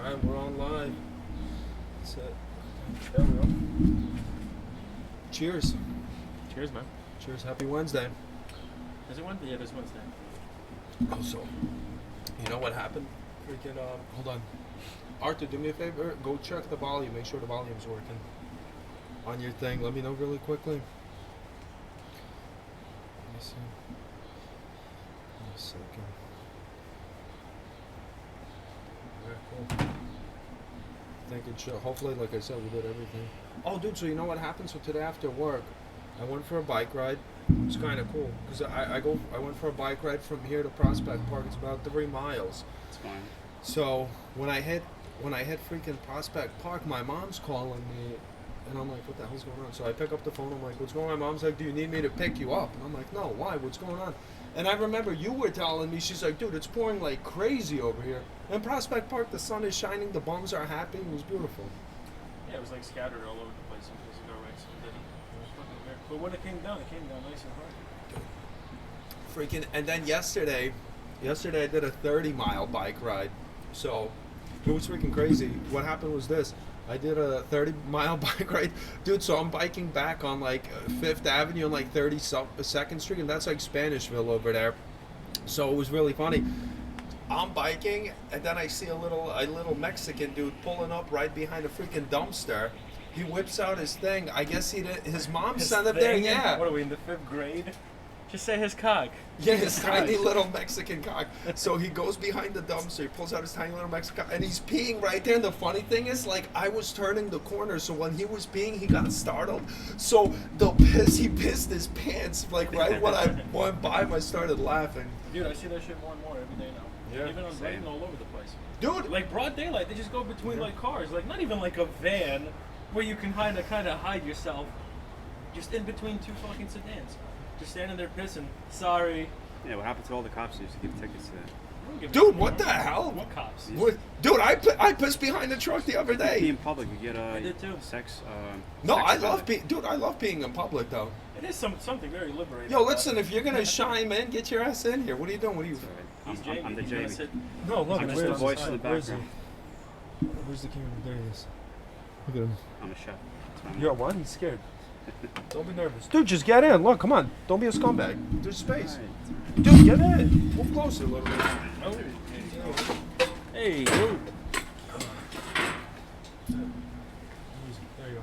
Alright, we're on live. That's it. There we go. Cheers. Cheers, man. Cheers. Happy Wednesday. Is it Wednesday? Yeah, it is Wednesday. Oh, so, you know what happened? Freaking, hold on. Arthur, do me a favor. Go check the volume. Make sure the volume's working on your thing. Let me know really quickly. Let me see. Give me a second. Alright, cool. I think it should. Hopefully, like I said, we did everything. Oh, dude, so you know what happened? So today after work, I went for a bike ride. It's kind of cool because I went for a bike ride from here to Prospect Park. It's about 3 miles. It's fine. So when I hit freaking Prospect Park, my mom's calling me, and I'm like, what the hell's going on? So I pick up the phone. I'm like, what's going on? My mom's like, do you need me to pick you up? And I'm like, no, why? What's going on? And I remember you were telling me, she's like, dude, it's pouring like crazy over here. In Prospect Park, the sun is shining, the bums are happy. It was beautiful. Yeah, it was like scattered all over the place. Some places got right, some didn't. It was fucking weird. But when it came down nice and hard. Freaking, and then yesterday I did a 30-mile bike ride. So it was freaking crazy. What happened was this. I did a 30-mile bike ride. Dude, so I'm biking back on like 5th Avenue and like 32nd Street, and that's like Spanishville over there. So it was really funny. I'm biking, and then I see a little Mexican dude pulling up right behind a freaking dumpster. He whips out his thing. I guess his mom sent him there. Yeah. What are we, in the 5th grade? Just say his cock. Yeah, his tiny little Mexican cock. So he goes behind the dumpster, he pulls out his tiny little Mexican cock, and he's peeing right there. And the funny thing is, like, I was turning the corner, so when he was peeing, he got startled. So he pissed his pants, like, right when I went by him, I started laughing. Dude, I see that shit more and more every day now. Yeah, even on same. Brighton, all over the place. Dude! Like broad daylight, they just go between like cars. Like not even like a van where you can kind of hide yourself. Just in between 2 fucking sedans. Just standing there pissing. Sorry. Yeah, what happened to all the cops who used to give tickets to? Dude, what the hell? What cops? What? Dude, I pissed behind the truck the other Be day. in public, you get I did too. sex. No, sex I love offender. being, dude, I love being in public, though. It is something very liberating. Yo, listen, if you're gonna shine, man, get your ass in here. What are you doing? What are you... Sorry. He's Jamie. I'm the He's gonna Jamie. sit- No, look, I'm just the voice in the where's background. Where's the camera? There he is. Look at him. I'm a chef. That's what I'm- Yo, what? He's scared. Don't be nervous. Dude, just get in. Look, come on. Don't be a scumbag. There's space. Alright. Dude, get in. Move closer a little bit. Oh. Hey, dude. There you go.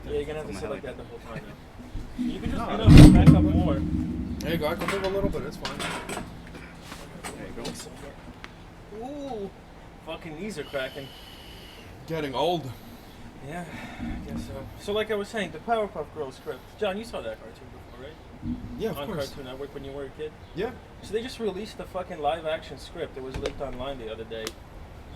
Yeah, you're gonna have to sit like that the whole time now. You can just No. get up, back up more. There you go. I can move a little bit. It's fine. There you go. Ooh. Fucking knees are cracking. Getting old. Yeah, I guess so. So like I was saying, the Powerpuff Girls script. John, you saw that cartoon before, right? Yeah, of On course. Cartoon Network when you were a kid. Yeah. So they just released the fucking live action script. It was leaked online the other day.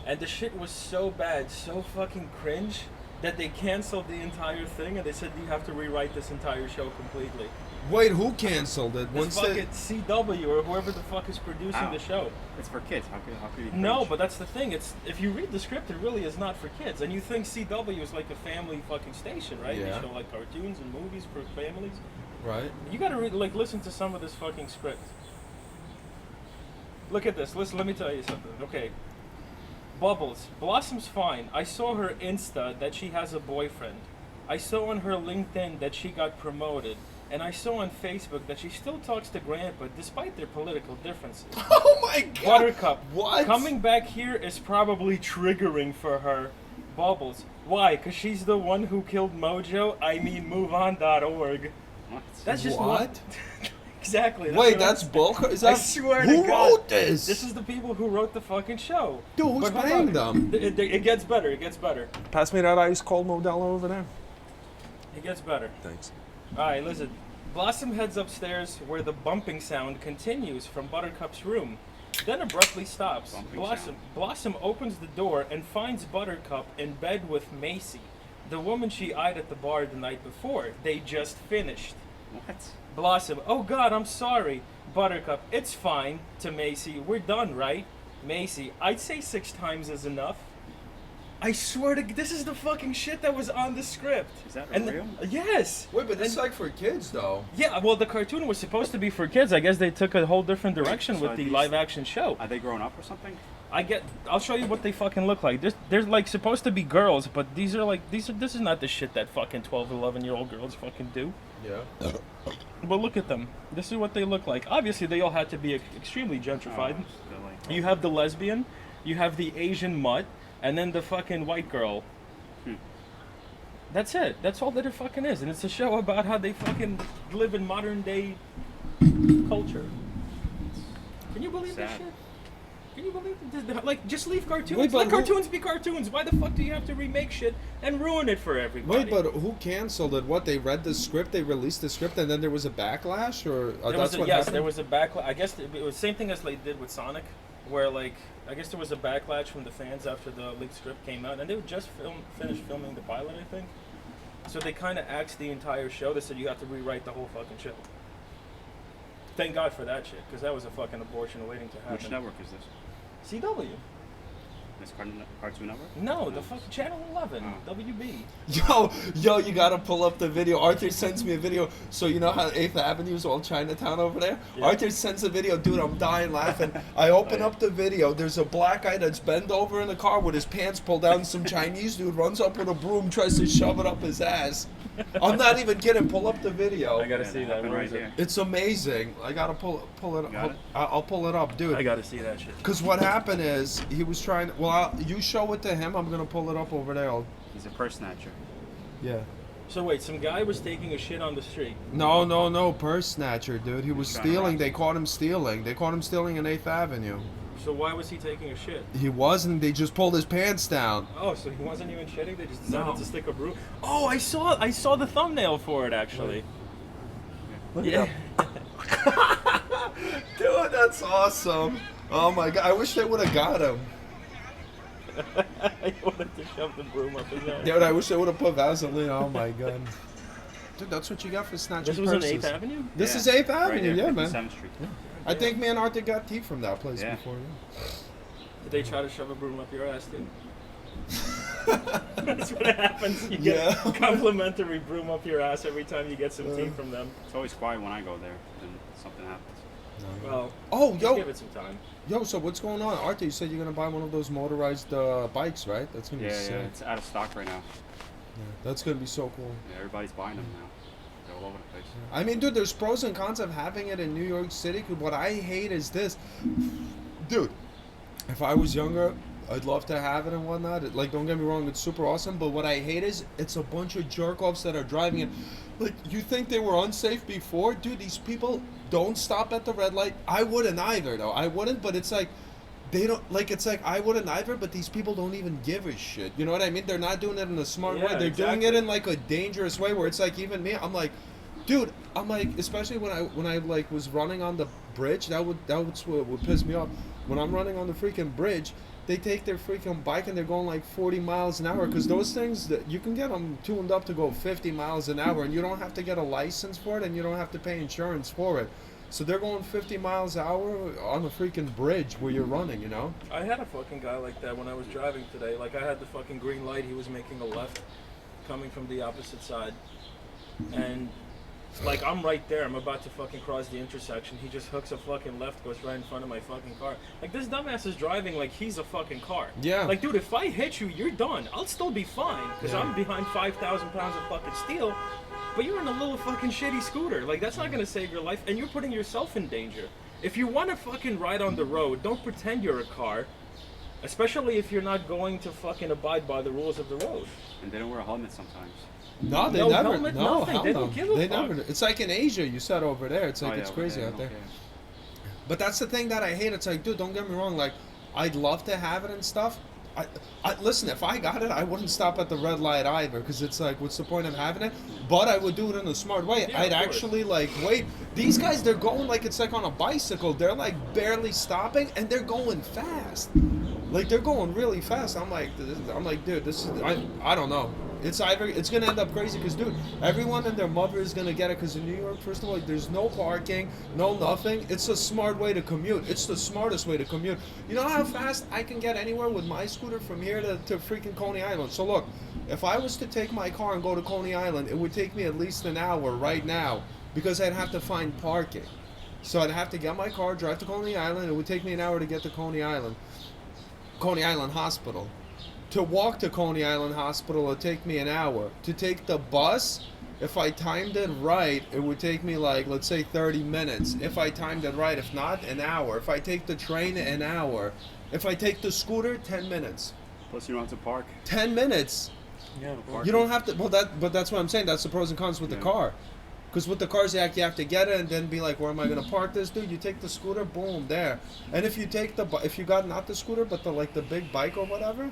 And the shit was so bad, so fucking cringe, that they canceled the entire thing and they said you have to rewrite this entire show completely. Wait, who canceled it? It's Once fucking CW or whoever the fuck is producing Ow. the show. It's for kids. How could you? No, preach? but that's the thing. It's if you read the script, it really is not for kids. And you think CW is like a family fucking station, right? Yeah. They show like cartoons and movies for families. Right. You gotta listen to some of this fucking script. Look at this. Listen, let me tell you something. Okay. Bubbles. Blossom's fine. I saw her Insta that she has a boyfriend. I saw on her LinkedIn that she got promoted. And I saw on Facebook that she still talks to Grandpa despite their political differences. Oh my god. Buttercup. What? Coming back here is probably triggering for her. Bubbles. Why? Because she's the one who killed Mojo? I mean, MoveOn.org. What? That's just What? Exactly. Wait, what that's I'm- bulk? Is I that... swear Who to God. wrote this? This is the people who wrote the fucking show. Dude, who's But hold paying on. them? It gets better. It gets better. Pass me that ice cold Modelo over there. It gets better. Thanks. All right, listen. Blossom heads upstairs where the bumping sound continues from Buttercup's room, then abruptly stops. Bumping Blossom opens the door and finds Buttercup in bed with Macy, the woman she eyed at the bar the night before. They just finished. What? Blossom, oh God, I'm sorry. Buttercup, it's fine. To Macy, we're done, right? Macy, I'd say 6 times is enough. I swear to this is the fucking shit that was on the script. Is that And real? Yes. Wait, but this is like for kids, though. Yeah, well, the cartoon was supposed to be for kids. I guess they took a whole different direction So with are the these- live-action show. Are they grown up or something? I'll show you what they fucking look like. They're like supposed to be girls, but this is not the shit that fucking 12, 11-year-old girls fucking do. Yeah. But look at them. This is what they look like. Obviously, they all had to be extremely gentrified. They're like, You have the lesbian, you have the Asian mutt, and then the fucking white girl. That's it. That's all that it fucking is. And it's a show about how they fucking live in modern day culture. Can you believe this Sad. shit? Can you believe it? Like, just leave cartoons. Wait, but Let who- cartoons be cartoons. Why the fuck do you have to remake shit and ruin it for everybody? Wait, but who canceled it? What, they read the script, they released the script, and then there was a backlash, or that's what happened? There was a backlash. I guess it was the same thing as they did with Sonic, where like I guess there was a backlash from the fans after the leaked script came out, and they would just finished filming the pilot, I think. So they kind of axed the entire show. They said you have to rewrite the whole fucking show. Thank God for that shit, because that was a fucking abortion waiting to happen. which network is this? CW. This Cartoon Network? No, the fucking Channel 11, Oh. WB. Yo, you gotta pull up the video. Arthur sends me a video. So you know how 8th Avenue is all Chinatown over there? Yeah. Arthur sends a video. Dude, I'm dying laughing. I open up the video. There's a black guy that's bent over in the car with his pants pulled down. Some Chinese dude runs up with a broom, tries to shove it up his ass. I'm not even kidding. Pull up the video. I gotta Yeah, see that that. happened Where right is it? here. It's amazing. I gotta pull it up. Got it? I'll pull it up, dude. I gotta see that shit. Because what happened is he was trying. Well, you show it to him. I'm gonna pull it up over there. He's a purse snatcher. Yeah. So wait, some guy was taking a shit on the street. No, purse snatcher, dude. He was He's trying to stealing. rob They caught him stealing. They caught him stealing in 8th Avenue. So why was he taking a shit? He wasn't. They just pulled his pants down. Oh, so he wasn't even shitting? They just decided No. to stick a broom. Oh, I saw the thumbnail for it actually. Look Yeah. Dude, that's awesome. Oh my god, I wish they would have got him. I wanted to shove the broom up his ass. Dude, I wish they would have put Vaseline. Oh my god. Dude, that's what you got for snatching This was on purses. 8th Avenue? This Yeah, is 8th right Avenue, here, yeah, man. 57th Street. I think me and Arthur got tea from that place Yeah. before. Yeah. Did they try to shove a broom up your ass too? That's what happens. You Yeah. get complimentary broom up your ass every time you get some tea from them. It's always quiet when I go there, and something happens. Well, Oh, just yo, give it some time. so what's going on? Arthur, you said you're gonna buy one of those motorized bikes, right? That's gonna be Yeah, sick. it's out of stock right now. Yeah, that's gonna be so cool. Yeah, everybody's buying them now. They're all over the place. I mean, dude, there's pros and cons of having it in New York City. 'Cause what I hate is this, dude. If I was younger, I'd love to have it and whatnot. Like, don't get me wrong, it's super awesome. But what I hate is it's a bunch of jerk offs that are driving it. Like, you think they were unsafe before, dude? These people don't stop at the red light. I wouldn't either, though. I wouldn't. But it's like they don't like. It's like I wouldn't either. But these people don't even give a shit. You know what I mean? They're not doing it in a smart way. Yeah, They're doing exactly. it in like a dangerous way where it's like even me. I'm like. Dude, I'm like, especially when I like was running on the bridge, that was what would piss me off. When I'm running on the freaking bridge, they take their freaking bike and they're going like 40 miles an hour because those things that you can get them tuned up to go 50 miles an hour and you don't have to get a license for it and you don't have to pay insurance for it. So they're going 50 miles an hour on the freaking bridge where you're running, you know? I had a fucking guy like that when I was driving today. Like, I had the fucking green light. He was making a left coming from the opposite side. And like, I'm right there. I'm about to fucking cross the intersection. He just hooks a fucking left, goes right in front of my fucking car. Like, this dumbass is driving like he's a fucking car. Yeah. Like, dude, if I hit you, you're done. I'll still be fine because Yeah. I'm behind 5,000 pounds of fucking steel. But you're in a little fucking shitty scooter. Like, that's not gonna save your life, and you're putting yourself in danger. If you want to fucking ride on the road, don't pretend you're a car. Especially if you're not going to fucking abide by the rules of the road. And they don't wear a helmet sometimes. No, they No never. helmet, no, nothing. hell They no. don't give a They fuck. never. It's like in Asia. You said over there. It's like Oh, yeah, it's over crazy there, out they there. don't care. But that's the thing that I hate. It's like, dude, don't get me wrong. Like, I'd love to have it and stuff. I listen. If I got it, I wouldn't stop at the red light either, because it's like, what's the point of having it? But I would do it in a smart way. Yeah, I'd of course. actually like wait. These guys, they're going like it's like on a bicycle. They're like barely stopping, and they're going fast. Like they're going really fast. I'm like, dude, this is. I don't know. It's gonna end up crazy because, dude, everyone and their mother is gonna get it because in New York, first of all, there's no parking, no nothing. It's a smart way to commute. It's the smartest way to commute. You know how fast I can get anywhere with my scooter from here to freaking Coney Island? So look, if I was to take my car and go to Coney Island, it would take me at least an hour right now because I'd have to find parking. So I'd have to get my car, drive to Coney Island. It would take me an hour to get to Coney Island. Coney Island Hospital. To walk to Coney Island Hospital would take me an hour. To take the bus, if I timed it right, it would take me like, let's say 30 minutes. If I timed it right, if not, an hour. If I take the train, an hour. If I take the scooter, 10 minutes. Plus, you don't have to park. 10 minutes. Yeah. You don't have to, but that's what I'm saying. That's the pros and cons with the car. Because with the cars, you have to get it and then be like, where am I going to park this, dude? You take the scooter, boom, there. And if you take if you got not the scooter, but the big bike or whatever,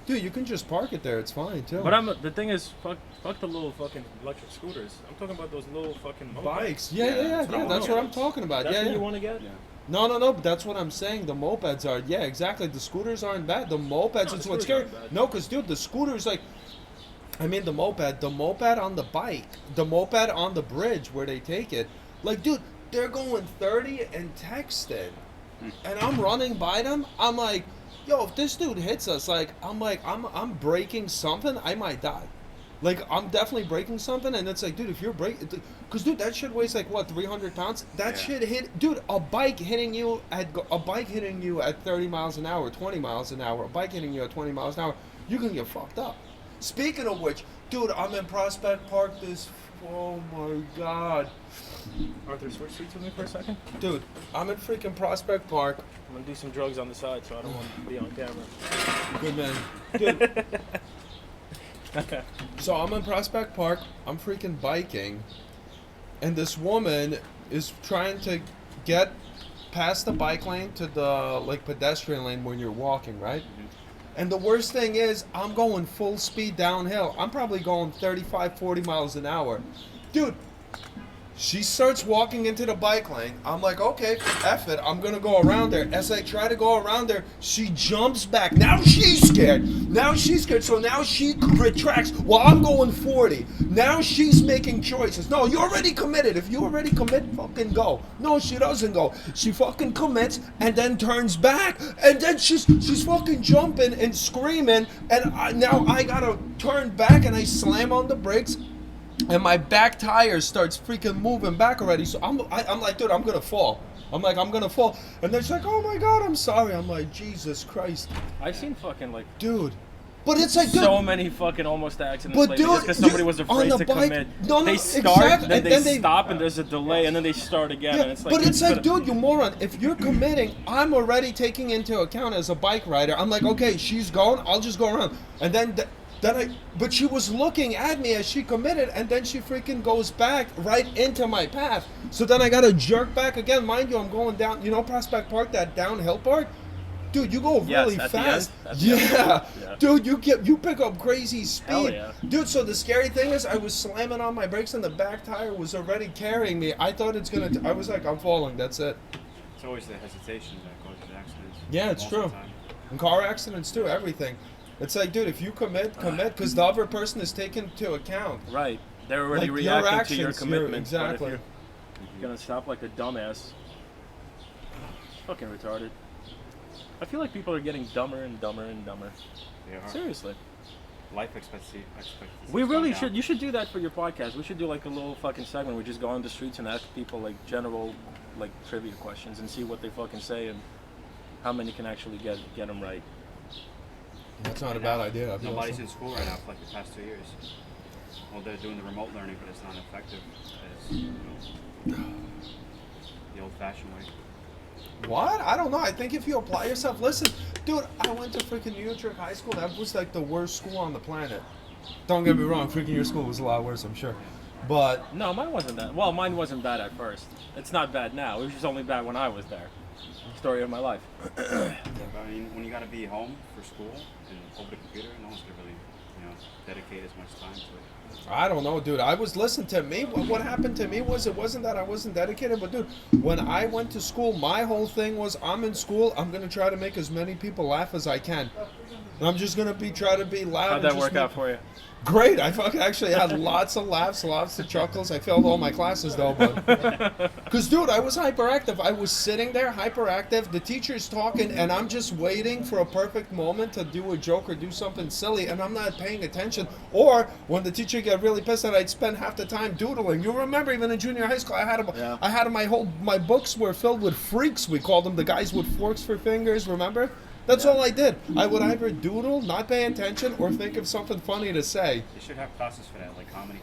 dude, you can just park it there. It's fine, too. But the thing is, fuck the little fucking electric scooters. I'm talking about those little fucking mopeds. Bikes. Yeah. That's what I'm talking about. That's yeah, what yeah. you want to get? Yeah. No, but that's what I'm saying. The mopeds are, yeah, exactly. The scooters aren't bad. The mopeds, No, it's the what's scooters scary. aren't bad. No, because, dude, the scooter's like, I mean, the moped on the bike, the moped on the bridge where they take it. Like, dude, they're going 30 and texting. And I'm running by them. I'm like, yo, if this dude hits us, I'm breaking something, I might die. Like, I'm definitely breaking something, and it's like, dude, if you're breaking, because, dude, that shit weighs like, what, 300 pounds? That shit hit, dude, a bike hitting you at 30 miles an hour, 20 miles an hour, a bike hitting you at 20 miles an hour, you can get fucked up. Speaking of which, dude, I'm in Prospect Park oh my God. Arthur, switch seats with me for a second. Dude, I'm in freaking Prospect Park. I'm gonna do some drugs on the side, so I don't want to be on camera. Good man. Dude. So I'm in Prospect Park. I'm freaking biking. And this woman is trying to get past the bike lane to the pedestrian lane when you're walking, right? Mm-hmm. And the worst thing is, I'm going full speed downhill. I'm probably going 35, 40 miles an hour. Dude, she starts walking into the bike lane. I'm like, okay, F it. I'm going to go around her. As I try to go around her, she jumps back. Now she's scared. So now she retracts while I'm going 40. Now she's making choices. No, you already committed. If you already commit, fucking go. No, she doesn't go. She fucking commits and then turns back. And then she's fucking jumping and screaming. And now I got to turn back and I slam on the brakes. And my back tire starts freaking moving back already. So I'm like, dude, I'm going to fall. I'm going to fall. And then she's like, oh my God, I'm sorry. I'm like, Jesus Christ. I've seen fucking Dude. But it's like, dude. So many fucking almost accidents But lately dude, just because somebody was on afraid the to bike- commit. No, they start, exactly, then and they then they- stop, and there's a delay, and then they start again. Yeah, And it's like, but it's like, dude, you moron. If you're committing, I'm already taking into account as a bike rider. I'm like, okay, she's going, I'll just go around. And then but she was looking at me as she committed, and then she freaking goes back right into my path. So then I gotta jerk back again. Mind you, I'm going down, Prospect Park, that downhill part? Dude, you go really at the fast. end? At the end. Yeah. Dude, you pick up crazy speed. Hell yeah. Dude, so the scary thing is I was slamming on my brakes and the back tire was already carrying me. I thought I was like, I'm falling, that's it. It's always the hesitation that causes accidents. Yeah, it's most of true. the time. And car accidents too, everything. It's like, dude, if you commit, because the other person is taken into account. Right. They're already Like, your reacting to your actions, commitment. exactly. But if you're going to stop like a dumbass, fucking retarded. I feel like people are getting dumber and dumber and dumber. They are. Seriously. Life expectancy. We is really going should. down. You should do that for your podcast. We should do like a little fucking segment. We just go on the streets and ask people like general, like trivia questions and see what they fucking say and how many can actually get them right. That's not a Right bad now, idea. That'd be Nobody's awesome. in school right now for like the past 2 years. Well, they're doing the remote learning, but it's not effective as the old-fashioned way. What? I don't know. I think if you apply yourself, listen, dude, I went to freaking New York High School. That was like the worst school on the planet. Don't get me wrong, freaking your school was a lot worse, I'm sure. But No, mine wasn't that. Well, mine wasn't bad at first. It's not bad now. It was just only bad when I was there. Story of my life. I mean, when you got to be home for school and over the computer, no one's gonna really, dedicate as much time to it. I don't know, dude. Listen to me. What happened to me was, it wasn't that I wasn't dedicated, but dude, when I went to school, my whole thing was, I'm in school, I'm going to try to make as many people laugh as I can. And I'm just going to try to be loud. How'd and that just work make- out for you? Great. I fucking actually had lots of laughs, lots of chuckles. I failed all my classes though, but because dude, I was hyperactive. I was sitting there hyperactive. The teacher's talking, and I'm just waiting for a perfect moment to do a joke or do something silly, and I'm not paying attention. Or when the teacher got really pissed, and I'd spend half the time doodling. You remember, even in junior high school, I had my books were filled with freaks. We called them, the guys with forks for fingers. Remember? That's Yeah. all I did. I would either doodle, not pay attention, or think of something funny to say. They should have classes for that, like comedy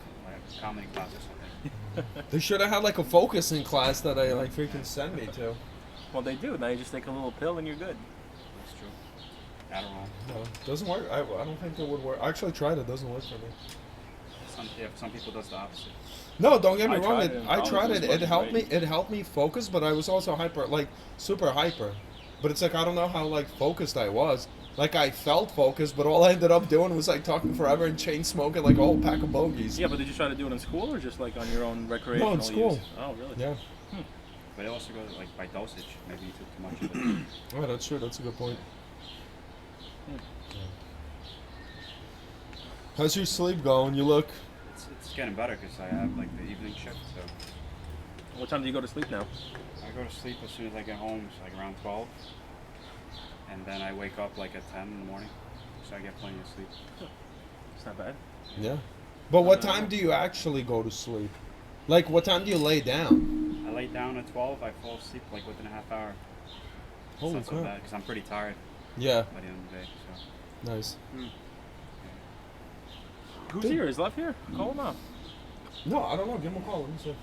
class or something. They should have had like a focusing class that I like freaking send me to. Well, they do. Now you just take a little pill and you're good. That's true. Adderall. No, doesn't work. I don't think it would work. I actually tried it. Doesn't work for me. Some people does the opposite. No, don't get me I wrong. tried it in I tried college, it. it It helped me. wasn't great. It helped me focus, but I was also super hyper. But it's like I don't know how like focused I was. Like I felt focused, but all I ended up doing was like talking forever and chain smoking like a whole pack of bogeys. Yeah, but did you try to do it in school or just like on your own recreational No, in school. use? Oh, really? Yeah. But it also goes like by dosage. Maybe you took too much of it. Oh, that's true. That's a good point. How's your sleep going? You look. It's getting better because I have like the evening shift. So What time do you go to sleep now? I go to sleep as soon as I get home. It's like around 12, and then I wake up like at 10 in the morning. So I get plenty of sleep. It's not bad. Yeah. But what time do you actually go to sleep? Like, what time do you lay down? I lay down at 12. I fall asleep like within a half hour. Holy It's not so crap. bad because I'm pretty tired Yeah. by the end of the day. So Nice. Who's here? Is Left here? Call him up. No, I don't know. Give him a call. Let me see.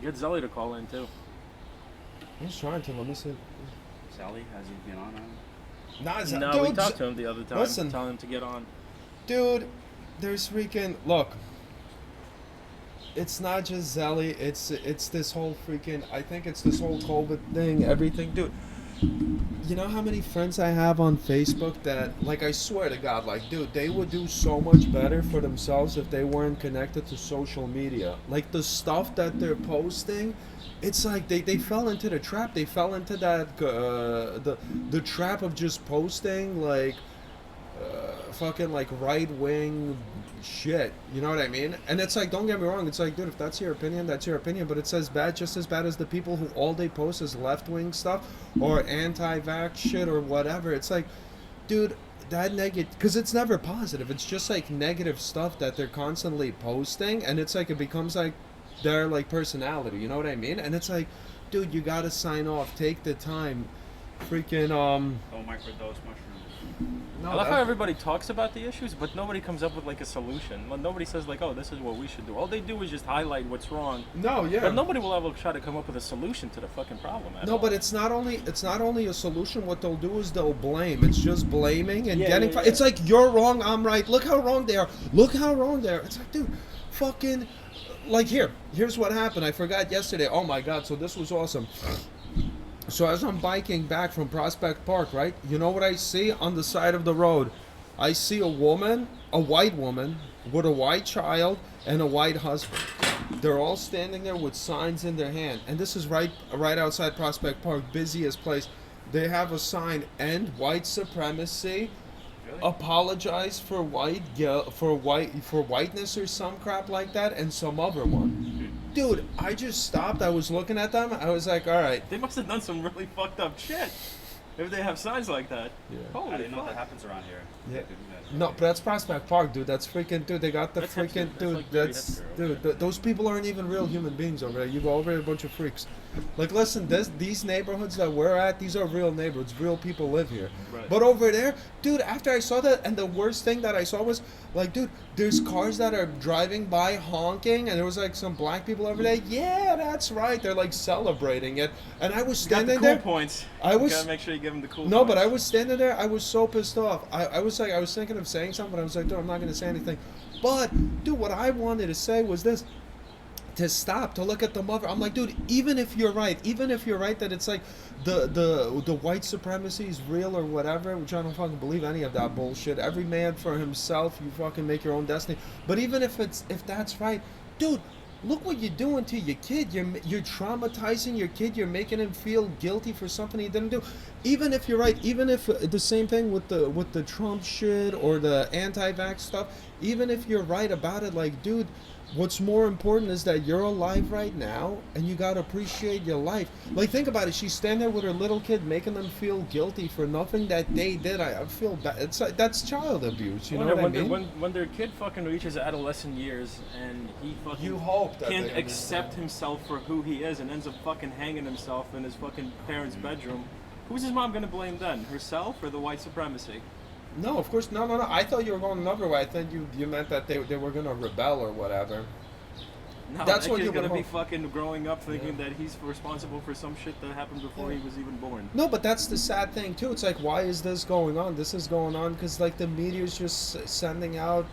Get Zelly to call in too. I'm just trying to. Let me see. Sally, has he been on? Nah, No, we dude, talked to him the other time, listen. telling him to get on. Dude, there's freaking look. It's not just Zelly. It's this whole freaking. I think it's this whole COVID thing. Everything, dude. You know how many friends I have on Facebook that, like, I swear to God, like, dude, they would do so much better for themselves if they weren't connected to social media. Like, the stuff that they're posting, it's like they fell into the trap. They fell into that, the trap of just posting, like, fucking, like, right-wing shit. You know what I mean? And it's like, don't get me wrong, it's like, dude, if that's your opinion, that's your opinion, but it's as bad, just as bad as the people who all they post is left-wing stuff or anti-vax shit or whatever. It's like, dude, that negative, because it's never positive. It's just like negative stuff that they're constantly posting, and it's like it becomes like their like personality. You know what I mean? And it's like, dude, you gotta sign off. Take the time. Freaking Don't microdose mushrooms. No, I love that- how everybody talks about the issues, but nobody comes up with like a solution. Like, nobody says like, "Oh, this is what we should do." All they do is just highlight what's wrong, No, yeah. but nobody will ever try to come up with a solution to the fucking problem. At No, all. but it's not only a solution. What they'll do is they'll blame. It's just blaming and Yeah, getting. yeah, yeah. It's like you're wrong, I'm right. Look how wrong they are. Look how wrong they are. It's like, dude, fucking. Like here's what happened. I forgot yesterday. Oh my God! So this was awesome. So as I'm biking back from Prospect Park, right? You know what I see on the side of the road? I see a woman, a white woman, with a white child and a white husband. They're all standing there with signs in their hand, and this is right outside Prospect Park, busiest place. They have a sign: "End white supremacy." Really? Apologize for whiteness or some crap like that, and some other one. Dude, I just stopped. I was looking at them. I was like, all right. they must have done some really fucked up shit if they have signs like that. Yeah. Holy I didn't know fuck. that happens around here. Yeah. They do that. No, but that's Prospect Park, dude. That's freaking, dude. They got the That's freaking, hipster. That's dude. like very That's, hipster, dude. Those people aren't even real human beings over there. You go over there, a bunch of freaks. Like, listen, these neighborhoods that we're at, these are real neighborhoods. Real people live here. Right. But over there, dude, after I saw that, and the worst thing that I saw was, like, dude, there's cars that are driving by honking, and there was like some black people over there. Yeah, that's right. They're like celebrating it, and I was You got the standing cool there. points. I You was- gotta make sure you give them the cool No, points. but I was standing there. I was so pissed off. I was like, I was thinking of saying something, but I was like, dude, I'm not gonna say anything. But dude, what I wanted to say was this: to stop, to look at the mother. I'm like, dude, even if you're right that it's like the white supremacy is real or whatever, which I don't fucking believe any of that bullshit. Every man for himself. You fucking make your own destiny. But even if that's right, dude. Look what you're doing to your kid. You're traumatizing your kid. You're making him feel guilty for something he didn't do. Even if you're right, even if the same thing with the Trump shit or the anti-vax stuff, even if you're right about it, like, dude, what's more important is that you're alive right now and you gotta appreciate your life. Like, think about it. She's standing there with her little kid, making them feel guilty for nothing that they did. I feel bad. It's like, that's child abuse. You know what I mean? When their kid fucking reaches adolescent years and he fucking You hope that can't they accept himself for who he is and ends up fucking hanging himself in his fucking parents' bedroom, Who's his mom gonna blame then? Herself or the white supremacy? No, of course, no. I thought you were going another way. I thought you meant that they were gonna rebel or whatever. No, That's that what kid's you're gonna gonna be hope. fucking growing up thinking that he's responsible for some shit that happened before he was even born. No, but that's the sad thing too. It's like, why is this going on? This is going on because like the media's just sending out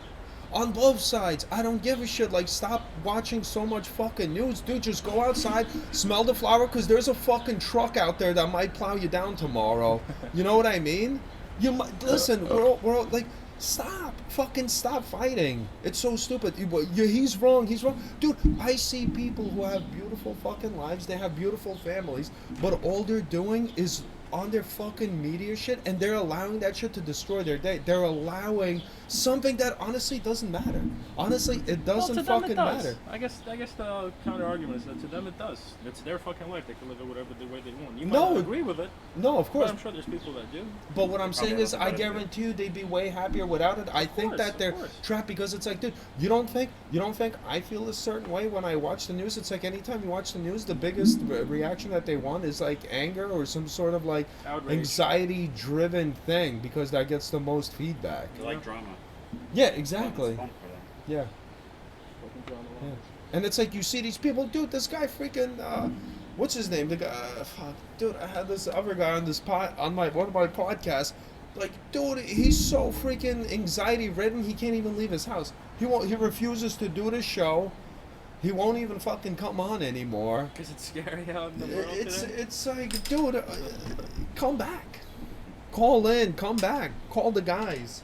on both sides. I don't give a shit. Like, stop watching so much fucking news, dude. Just go outside, smell the flower, because there's a fucking truck out there that might plow you down tomorrow. You know what I mean? You might listen. We're all like. Fucking stop fighting. It's so stupid. He's wrong, dude. I see people who have beautiful fucking lives, they have beautiful families, but all they're doing is on their fucking media shit, and they're allowing that shit to destroy their day. They're allowing something that honestly doesn't matter. Honestly, it doesn't fucking matter. I guess the counter argument is that to them it does. It's their fucking life. They can live it whatever the way they want. You might not agree with it. No, of course. But I'm sure there's people that do. But what I'm saying is, I guarantee you, they'd be way happier without it. I think that they're trapped because it's like, dude, you don't think I feel a certain way when I watch the news? It's like anytime you watch the news, the biggest reaction that they want is like anger or some sort of like anxiety-driven thing because that gets the most feedback. They like drama. Yeah, exactly. It's fun for them. Yeah. Yeah. And it's like you see these people, dude. This guy freaking, what's his name? The guy, fuck, dude. I had this other guy on one of my podcasts. Like, dude, he's so freaking anxiety ridden. He can't even leave his house. He refuses to do the show. He won't even fucking come on anymore. Because it's scary out in the world today? It's like, dude, come back. Call in. Come back. Call the guys.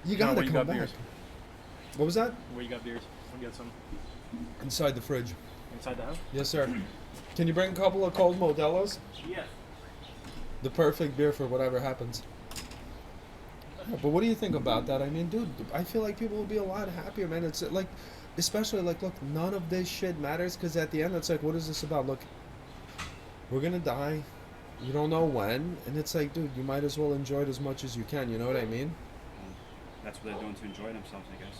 You gotta come back. Beers? What was that? Where you got beers? We'll get some. Inside the fridge. Inside the house? Yes, sir. Can you bring a couple of cold Modelo's? Yes. The perfect beer for whatever happens. Yeah, but what do you think about that? I mean, dude, I feel like people would be a lot happier, man. It's like, especially like, look, none of this shit matters because at the end, it's like, what is this about? Look, we're gonna die. You don't know when, and it's like, dude, you might as well enjoy it as much as you can. You know what I mean? That's what they're doing to enjoy themselves, I guess.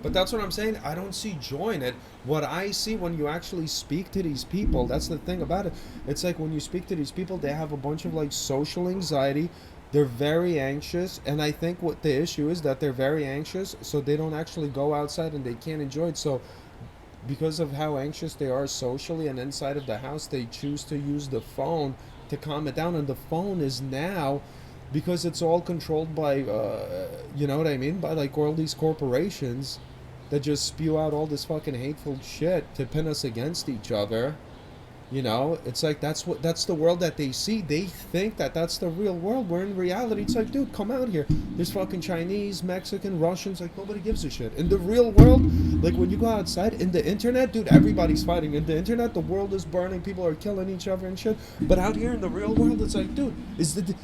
But that's what I'm saying. I don't see joy in it. What I see when you actually speak to these people, that's the thing about it. It's like when you speak to these people, they have a bunch of like social anxiety. They're very anxious. And I think what the issue is that they're very anxious, so they don't actually go outside and they can't enjoy it. So because of how anxious they are socially and inside of the house, they choose to use the phone to calm it down. And the phone is now, because it's all controlled by, you know what I mean? By like all these corporations that just spew out all this fucking hateful shit to pin us against each other. You know, it's like that's the world that they see. They think that that's the real world. Where in reality, it's like, dude, come out here. There's fucking Chinese, Mexican, Russians. Like nobody gives a shit. In the real world, like when you go outside, in the internet, dude, everybody's fighting. In the internet, the world is burning. People are killing each other and shit. But out here in the real world, it's like, dude, is the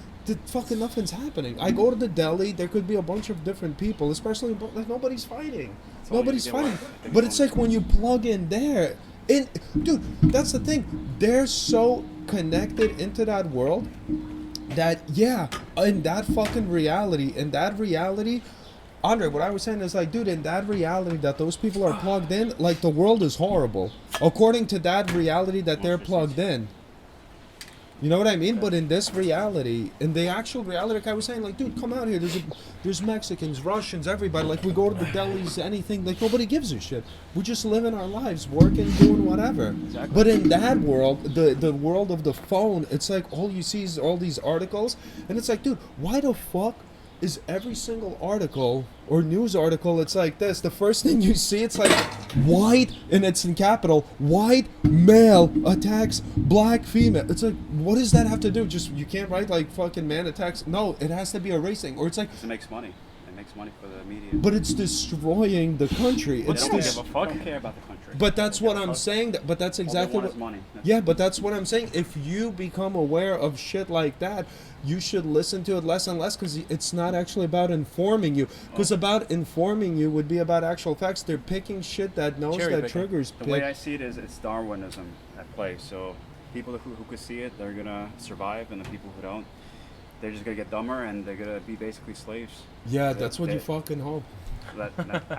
fucking nothing's happening. I go to the deli, there could be a bunch of different people, especially like nobody's fighting. Nobody's fighting. But it's like when you plug in there, dude, that's the thing. They're so connected into that world that in that fucking reality, Andre, what I was saying is like, dude, in that reality that those people are plugged in, like the world is horrible. According to that reality that they're plugged in. You know what I mean? But in this reality, in the actual reality, like I was saying, like, dude, come out here. There's Mexicans, Russians, everybody. Like, we go to the delis, anything. Like, nobody gives a shit. We're just living our lives, working, doing whatever. Exactly. But in that world, the world of the phone, it's like all you see is all these articles. And it's like, dude, why the fuck is every single article or news article, it's like this. The first thing you see, it's like white, and it's in capital, white male attacks black female. It's like, what does that have to do? Just, you can't write like fucking man attacks. No, it has to be a race thing. Or it's like, it makes money. It makes money for the media. but it's destroying the country. But It's they don't this, give a fuck. They don't care about the country. but that's what I'm saying. But that's exactly All they what. want is money. Yeah, but that's what I'm saying. If you become aware of shit like that, you should listen to it less and less, because it's not actually about informing you. Because about informing you would be about actual facts. They're picking shit that knows that triggers. The way I see it is, it's Darwinism at play. So people who could see it, they're gonna survive, and the people who don't, they're just gonna get dumber and they're gonna be basically slaves. Yeah, that's what you fucking hope.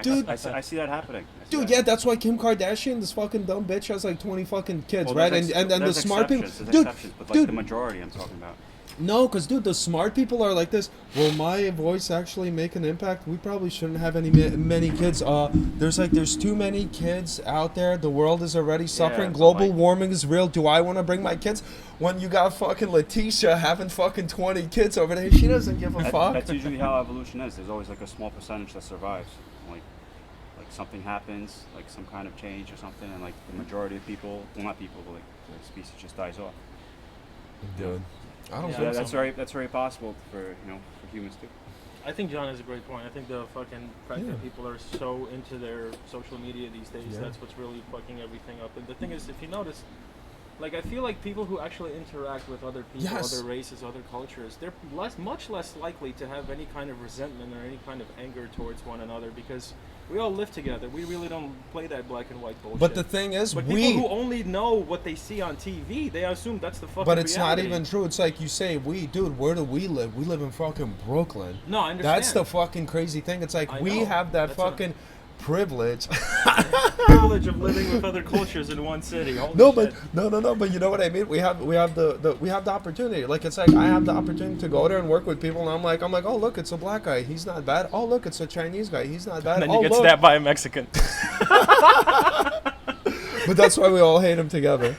Dude, I see that happening. Dude, yeah, that's why Kim Kardashian, this fucking dumb bitch, has like 20 fucking kids, Well, right? there's And the there's smart people, exceptions, dude, exceptions, but like dude, the majority I'm talking about. no, because dude, the smart people are like this. Will my voice actually make an impact? We probably shouldn't have many kids. There's too many kids out there. The world is already suffering. but Global like- warming is real. Do I want to bring my kids? When you got fucking Letitia having fucking 20 kids over there, she doesn't give a fuck. That's usually how evolution is. There's always like a small percentage that survives. Like something happens, like some kind of change or something, and like the majority of people, well not people, but like the species just dies off. Dude, I don't Yeah, think That's so. that's very possible for for humans too. I think John has a great point. I think the fucking fact Yeah. that people are so into their social media these days, Yeah. that's what's really fucking everything up. And the thing is, if you notice, like I feel like people who actually interact with other people, Yes. other races, other cultures, they're much less likely to have any kind of resentment or any kind of anger towards one another because we all live together. We really don't play that black and white bullshit. But the thing is, But people who only know what they see on TV, they assume that's the fucking But it's reality. not even true. It's like you say, dude, where do we live? We live in fucking Brooklyn. No, I understand. That's the fucking crazy thing. It's like I we know. have that That's fucking privilege. privilege of living with other cultures in one city. Holy No, shit. but no. But you know what I mean. We have the opportunity. Like it's like I have the opportunity to go there and work with people, and I'm like, oh look, it's a black guy. He's not bad. Oh look, it's a Chinese guy. He's not bad. And then oh you get look. stabbed by a Mexican. But that's why we all hate him together.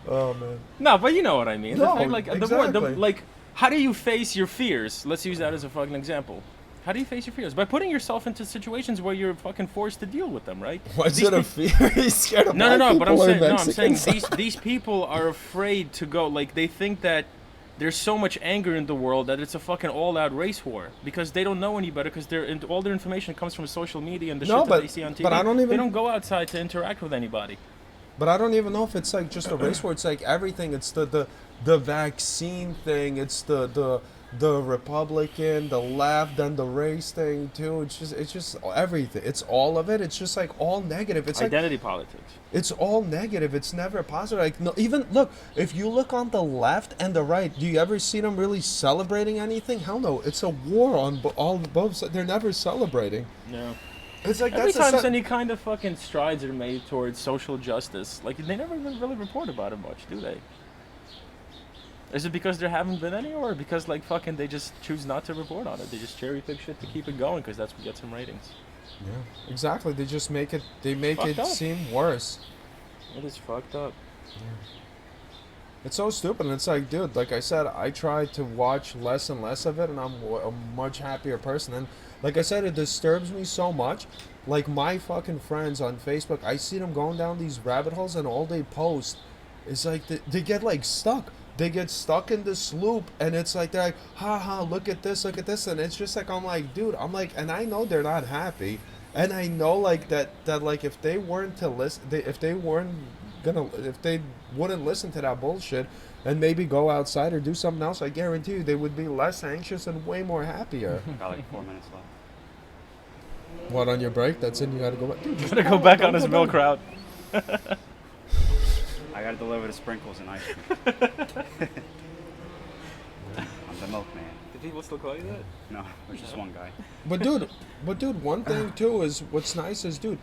Oh man. No, but you know what I mean. No, the fact, like, exactly. like, how do you face your fears? Let's use that as a fucking example. How do you face your fears? By putting yourself into situations where you're fucking forced to deal with them, right? What's These it a fear? He's scared of No, black but I'm people or saying, no, I'm saying Mexicans? these people are afraid to go. Like, they think that there's so much anger in the world that it's a fucking all-out race war because they don't know any better because all their information comes from social media and the No, shit but- that they see on TV. but I don't They even- don't go outside to interact with anybody. But I don't even know if it's like just a race war. It's like everything. It's the vaccine thing. It's the Republican, the left, and the race thing too. It's just everything. It's all of it. It's just like all negative. It's like Identity politics. it's all negative. It's never positive. Like no, even look. If you look on the left and the right, do you ever see them really celebrating anything? Hell no. It's a war on both sides. They're never celebrating. No. It's like Every that's time any kind of fucking strides are made towards social justice, like they never even really report about it much, do they? Is it because there haven't been any, or because like fucking they just choose not to report on it? They just cherry pick shit to keep it going because that's what gets some ratings. Yeah, exactly. They just make it. They make Fucked it up. seem worse. It is fucked up. It's so stupid. And it's like, dude, like I said, I try to watch less and less of it, and I'm a much happier person. And like I said, it disturbs me so much. Like my fucking friends on Facebook, I see them going down these rabbit holes, and all they post is like they get like stuck. They get stuck in this loop, and it's like they're like, ha, look at this, and it's just like I'm like, dude, and I know they're not happy, and I know like that like if they weren't to listen, if they wouldn't listen to that bullshit and maybe go outside or do something else, I guarantee you they would be less anxious and way more happier. Got like 4 minutes left. What, on your break? That's it. You gotta go back. Dude, just Gonna go back don't on his go milk back. route. I gotta deliver the sprinkles and ice cream. I'm the milkman. Do people still call you that? No, there's just one guy. But dude, one thing too is what's nice is, dude,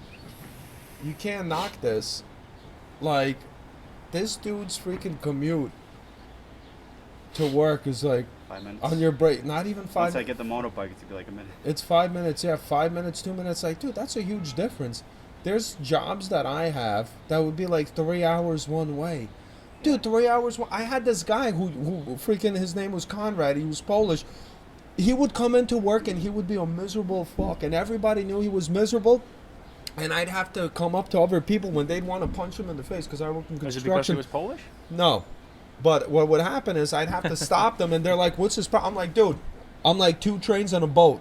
you can't knock this. Like, this dude's freaking commute to work is like 5 minutes. on your break. Not even Once 5. I get the motorbike, it's gonna be like a minute. It's 5 minutes. Yeah, 5 minutes, 2 minutes. Like, dude, that's a huge difference. There's jobs that I have that would be like 3 hours one way. Dude, 3 hours. I had this guy who freaking, his name was Conrad. He was Polish. He would come into work and he would be a miserable fuck, and everybody knew he was miserable. And I'd have to come up to other people when they'd want to punch him in the face because I work in Is it because he construction. was Polish? No. But what would happen is I'd have to stop them, and they're like, what's his problem? I'm like, dude, I'm like 2 trains on a boat.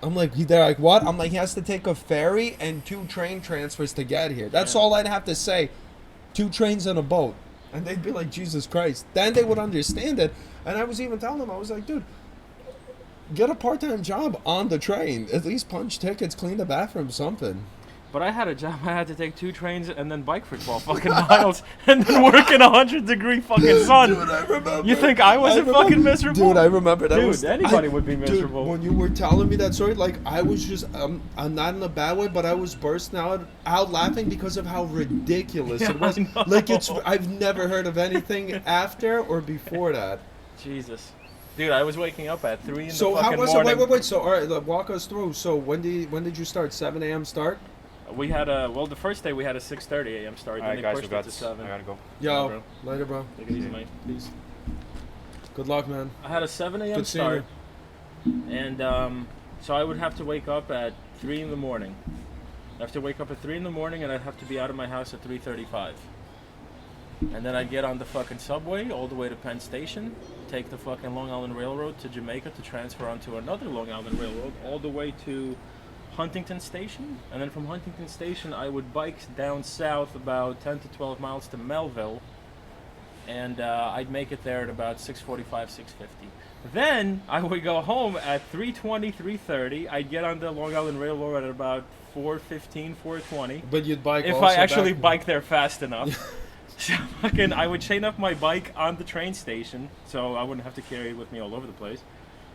I'm like, they're like, what? I'm like, he has to take a ferry and 2 train transfers to get here. That's all I'd have to say. 2 trains on a boat. And they'd be like, Jesus Christ. Then they would understand it. And I was even telling them, I was like, dude, get a part-time job on the train. At least punch tickets, clean the bathroom, something. But I had a job. I had to take 2 trains and then bike for 12 fucking miles and then work in 100-degree fucking sun. Dude, I remember. You think I wasn't fucking miserable? Dude, I remember that. Dude, anybody would be miserable. Dude, when you were telling me that story, like I was just, I'm not in a bad way, but I was bursting out laughing because of how ridiculous it was. I know. Like I've never heard of anything after or before that. Jesus. Dude, I was waking up at 3 in the fucking So how was morning. it? Wait. So all right, walk us through. So when did you start? 7 a.m. start? We had the first day we had a 6:30 a.m. start. All Then right, they guys, pushed we it got to this. 7. I gotta go. Yo, bro. later, bro. Take it easy, mate. Peace. Good luck, man. I had a 7 a.m. Good seeing start, and so I would have to wake up at 3 in the morning. I have to wake up at 3 in the morning, and I'd have to be out of my house at 3:35. And then I'd get on the fucking subway all the way to Penn Station, take the fucking Long Island Railroad to Jamaica to transfer onto another Long Island Railroad all the way to Huntington Station, and then from Huntington Station I would bike down south about 10 to 12 miles to Melville, and I'd make it there at about 6:45, 6:50. Then I would go home at 3:20, 3:30. I'd get on the Long Island Railroad at about 4:15, 4:20. But you'd bike If also I actually back. bike there fast enough. So fucking, I would chain up my bike on the train station, so I wouldn't have to carry it with me all over the place.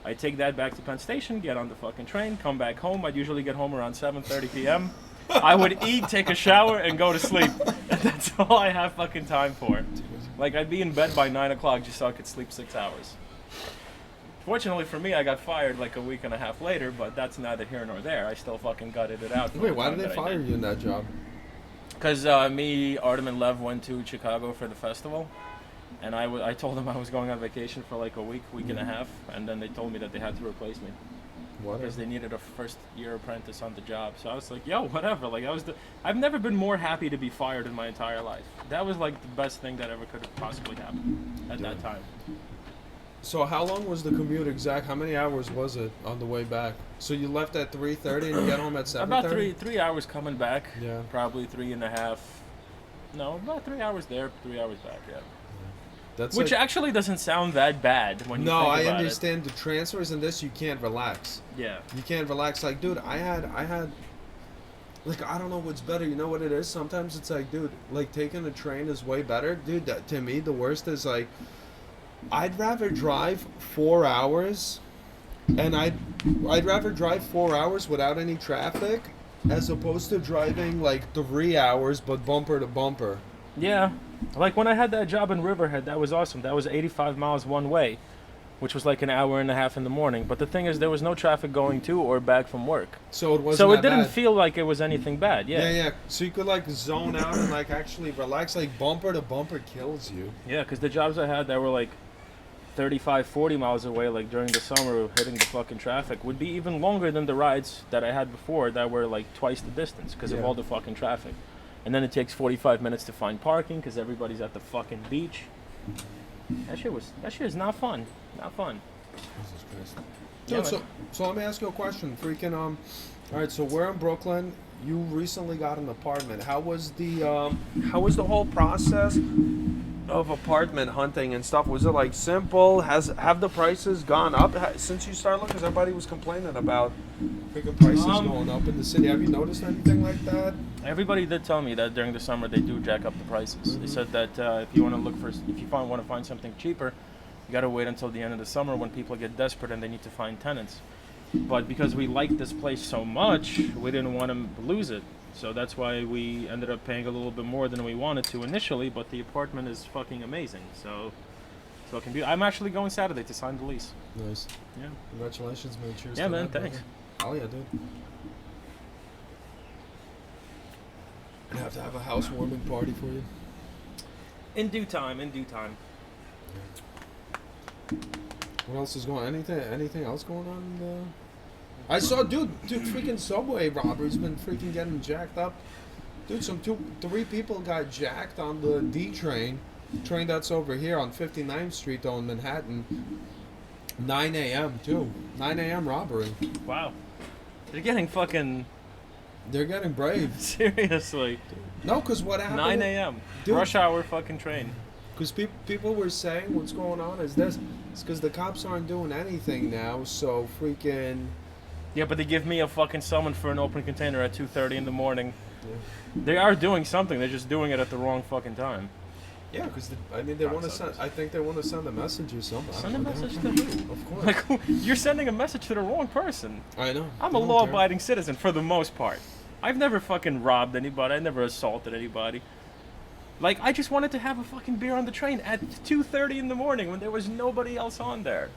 I'd take that back to Penn Station, get on the fucking train, come back home. I'd usually get home around 7:30 p.m. I would eat, take a shower, and go to sleep. That's all I have fucking time for. Like, I'd be in bed by 9 o'clock just so I could sleep 6 hours. Fortunately for me, I got fired like a week and a half later, but that's neither here nor there. I still fucking gutted it out. for Wait, the why time did they that I fire did. you in that job? Because me, Artem, and Lev went to Chicago for the festival, and I told them I was going on vacation for like a week and a half, and then they told me that they had to replace me What? because they needed a first-year apprentice on the job. So I was like, yo, whatever. Like I've never been more happy to be fired in my entire life. That was like the best thing that ever could have possibly happened at that time. So how long was the commute exact? How many hours was it on the way back? So you left at 3:30 and you get home at 7:30? About three hours coming back. Yeah. Probably 3.5. No, about 3 hours there, 3 hours back. Yeah. That's Which like, actually doesn't sound that bad when you no, think I about understand the transfers and this. You can't relax. it. Yeah. You can't relax. Like, dude, I had, like, I don't know what's better. You know what it is? Sometimes it's like, dude, like taking a train is way better. Dude, to me, the worst is like, I'd rather drive 4 hours, and I'd rather drive 4 hours without any traffic, as opposed to driving like 3 hours but bumper to bumper. Yeah. Like when I had that job in Riverhead, that was awesome. That was 85 miles one way, which was like an hour and a half in the morning. But the thing is, there was no traffic going to or back from work. So it wasn't. So it that didn't bad. feel like it was anything bad. Yeah. Yeah. So you could like zone out and like actually relax. Like bumper to bumper kills you. Yeah, because the jobs I had that were like 35, 40 miles away, like during the summer, hitting the fucking traffic, would be even longer than the rides that I had before that were like twice the distance because of Yeah. all the fucking traffic. And then it takes 45 minutes to find parking because everybody's at the fucking beach. That shit is not fun. Not fun. Jesus Christ. Yeah, Dude, so let me ask you a question. Freaking all right, so we're in Brooklyn. You recently got an apartment. How was the whole process of apartment hunting and stuff? Was it like simple? Have the prices gone up since you started looking? Because everybody was complaining about freaking prices going up in the city. Have you noticed anything like that? Everybody did tell me that during the summer they do jack up the prices. They said that if you want to find something cheaper, you got to wait until the end of the summer when people get desperate and they need to find tenants. But because we liked this place so much, we didn't want to lose it. So that's why we ended up paying a little bit more than we wanted to initially, but the apartment is fucking amazing. So it can be. I'm actually going Saturday to sign the lease. Nice. Yeah. Congratulations, man. Cheers. Yeah, to man. that, Thanks. brother. Oh yeah, dude. I'd have to have a housewarming party for you. In due time. In due time. What else is going? Anything else going on? I saw, dude, freaking subway robbery's been freaking getting jacked up. Dude, three people got jacked on the D train that's over here on 59th Street though in Manhattan. 9 a.m. too. 9 a.m. robbery. Wow. They're getting fucking They're getting brave. seriously. No, because what happened? 9 a.m. Dude. Rush hour fucking train. Because people were saying what's going on is this. It's because the cops aren't doing anything now, so freaking Yeah, but they give me a fucking summon for an open container at 2:30 in the morning. Yeah. They are doing something. They're just doing it at the wrong fucking time. Yeah, because they want to send. I think they want to send a message or something. Send a message to who? Of course. Like, you're sending a message to the wrong person. I know. I'm They a don't law-abiding citizen for the most part. I've never fucking robbed anybody. I never assaulted anybody. Like, I just wanted to have a fucking beer on the train at 2:30 in the morning when there was nobody else on there.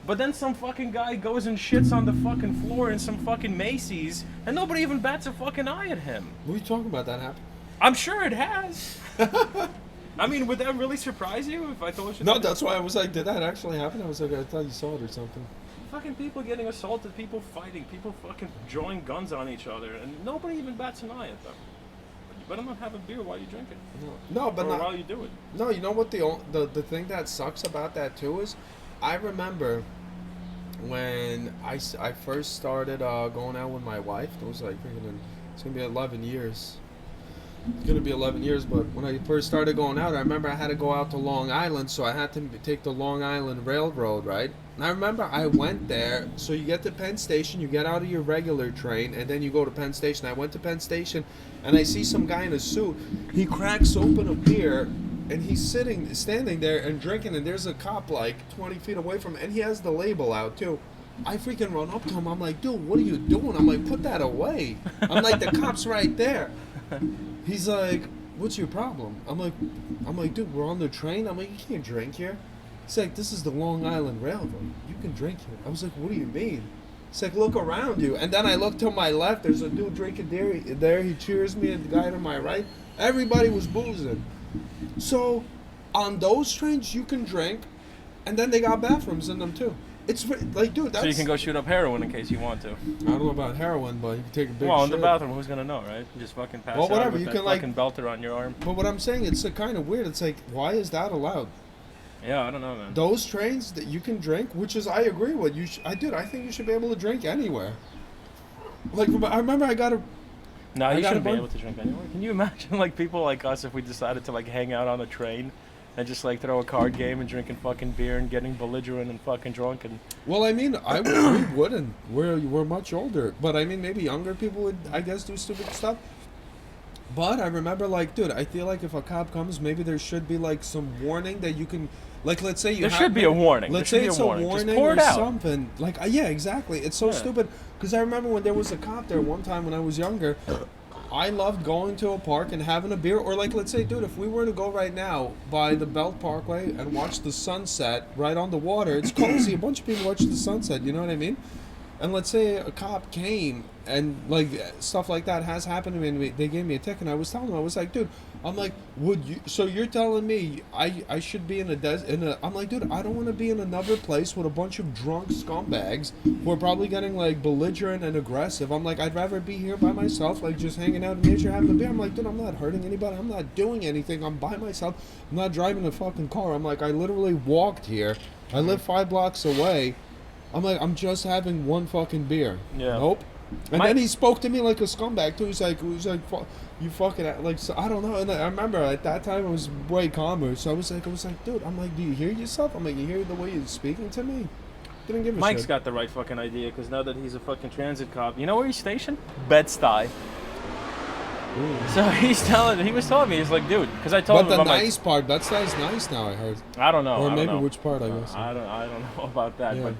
But then some fucking guy goes and shits on the fucking floor in some fucking Macy's, and nobody even bats a fucking eye at him. What are you talking about? That happened? I'm sure it has. I mean, would that really surprise you if I told you? No, that's why I was like, did that actually happen? I was like, I thought you saw it or something. Fucking people getting assaulted, people fighting, people fucking drawing guns on each other, and nobody even bats an eye at them. But you better not have a beer while you drink it. No, but or not, while you do it. No, you know what the thing that sucks about that too is, I remember when I first started going out with my wife. It was like it's gonna be 11 years. It's gonna be 11 years, but when I first started going out, I remember I had to go out to Long Island, so I had to take the Long Island Railroad, right? And I remember I went there, so you get to Penn Station, you get out of your regular train, and then you go to Penn Station. I went to Penn Station, and I see some guy in a suit. He cracks open a beer, and he's standing there and drinking, and there's a cop like 20 feet away from him, and he has the label out too. I freaking run up to him. I'm like, dude, what are you doing? I'm like, put that away. I'm like, the cop's right there. He's like, what's your problem? I'm like, dude, we're on the train. I'm like, you can't drink here. He's like, this is the Long Island Railroad. You can drink here. I was like, what do you mean? He's like, look around you. And then I look to my left. There's a dude drinking there. He cheers me, and the guy to my right. Everybody was boozing. So, on those trains, you can drink, and then they got bathrooms in them too. It's like, dude, that's... So you can go shoot up heroin in case you want to. I don't know about heroin, but you can take a big Well, in shit. the bathroom, who's gonna know, right? You just fucking pass out whatever, with you that can, like... fucking belter on your arm. But what I'm saying, it's kind of weird. It's like, why is that allowed? Yeah, I don't know, man. Those trains that you can drink, which is, I agree with you. I think you should be able to drink anywhere. Like, I remember I got a... No, you got shouldn't a be bun- able to drink anywhere. Can you imagine, like, people like us if we decided to, like, hang out on a train and just, like, throw a card game and drinking fucking beer and getting belligerent and fucking drunk and... Well, I mean, we wouldn't. We're much older. But, I mean, maybe younger people would, I guess, do stupid stuff. But I remember, like, dude, I feel like if a cop comes, maybe there should be, like, some warning that you can... Like, let's say you There have... should be a warning. Let's There say should it's be a a warning. warning Just pour or it out. something. Like, yeah, exactly. It's so Yeah. stupid. Because I remember when there was a cop there one time when I was younger... I loved going to a park and having a beer. Or, like, let's say, dude, if we were to go right now by the Belt Parkway and watch the sunset right on the water, it's cozy. A bunch of people watch the sunset, you know what I mean? And let's say a cop came and, like, stuff like that has happened to me, and they gave me a ticket, and I was telling them, I was like, dude, I'm like, would you... So you're telling me I should be in a... I'm like, dude, I don't want to be in another place with a bunch of drunk scumbags who are probably getting, like, belligerent and aggressive. I'm like, I'd rather be here by myself, like, just hanging out in nature, having a beer. I'm like, dude, I'm not hurting anybody. I'm not doing anything. I'm by myself. I'm not driving a fucking car. I'm like, I literally walked here. I live 5 blocks away. I'm like, I'm just having one fucking beer. Yeah. Nope. And then he spoke to me like a scumbag too. He's like, you fucking, like, so, I don't know. And I remember at that time I was way calmer. So I was like, dude, I'm like, do you hear yourself? I'm like, you hear the way you're speaking to me? Didn't give a Mike's shit. got the right fucking idea, because now that he's a fucking transit cop, you know where he's stationed? Bed-Stuy. So he was telling me, he's like, dude, because I told But him the about nice part, that side's nice now, I heard. I don't know. Or I don't maybe know. which part, I guess. I don't know about that, Yeah. but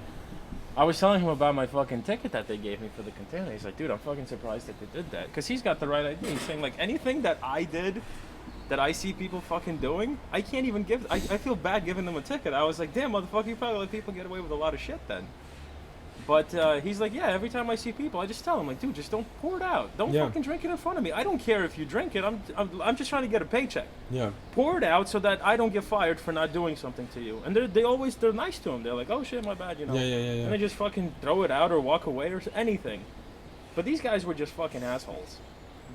I was telling him about my fucking ticket that they gave me for the container. He's like, dude, I'm fucking surprised that they did that. Because he's got the right idea. He's saying, like, anything that I did that I see people fucking doing, I can't even give... I feel bad giving them a ticket. I was like, damn, motherfucker, you probably let people get away with a lot of shit then. But he's like, yeah, every time I see people, I just tell them, like, dude, just don't pour it out. Don't fucking drink it in front of me. I don't care if you drink it. I'm just trying to get a paycheck. Yeah. Pour it out so that I don't get fired for not doing something to you. And they're nice to him. They're like, oh shit, my bad, you know. Yeah. And they just fucking throw it out or walk away or anything. But these guys were just fucking assholes.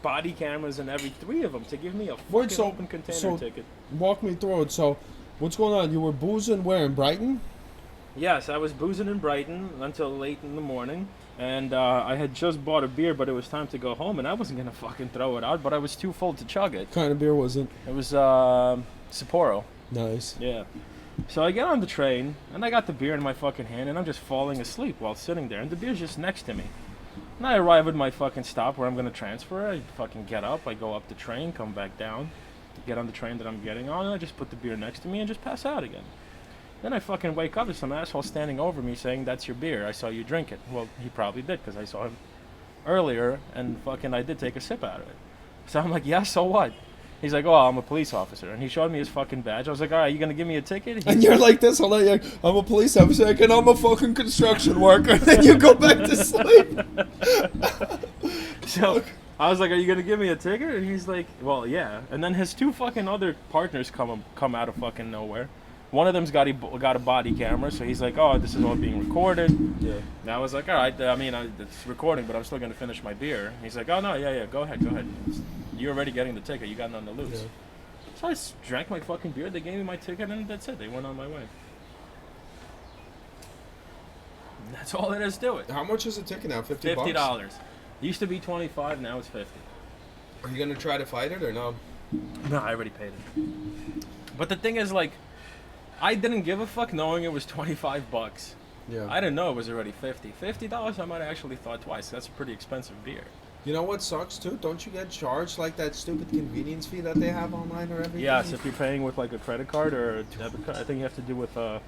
Body cameras and every 3 of them to give me a fucking open container ticket. Walk me through it. So, what's going on? You were boozing where, in Brighton? Yes, I was boozing in Brighton until late in the morning. And I had just bought a beer, but it was time to go home. And I wasn't going to fucking throw it out, but I was too full to chug it. What kind of beer was it? It was Sapporo. Nice. Yeah. So I get on the train, and I got the beer in my fucking hand, and I'm just falling asleep while sitting there, and the beer's just next to me. And I arrive at my fucking stop where I'm gonna transfer. I fucking get up, I go up the train, come back down, get on the train that I'm getting on, and I just put the beer next to me and just pass out again. Then I fucking wake up to some asshole standing over me saying, "That's your beer. I saw you drink it." Well, he probably did, because I saw him earlier, and fucking I did take a sip out of it. So I'm like, "Yeah, so what?" He's like, "Oh, I'm a police officer." And he showed me his fucking badge. I was like, "All right, you gonna give me a ticket?" And you're like this, hold on, you're like, I'm a police officer, and I'm a fucking construction worker. And then you go back to sleep. So I was like, "Are you gonna give me a ticket?" And he's like, "Well, yeah." And then his two fucking other partners come out of fucking nowhere. One of them's got a body camera, so he's like, "Oh, this is all being recorded." Yeah. And I was like, "All right, I mean, it's recording, but I'm still gonna finish my beer." And he's like, "Oh no, yeah, go ahead. You're already getting the ticket. You got nothing to lose." Yeah. So I drank my fucking beer. They gave me my ticket, and that's it. They went on my way. And that's all there is to it. How much is a ticket now? $50? $50. Used to be 25. Now it's 50. Are you gonna try to fight it or no? No, I already paid it. But the thing is, like, I didn't give a fuck knowing it was $25. Yeah. I didn't know it was already $50. I might have actually thought twice. That's a pretty expensive beer. You know what sucks too? Don't you get charged like that stupid convenience fee that they have online or everything? Yes, if you're paying with like a credit card or a debit card, I think you have to do with A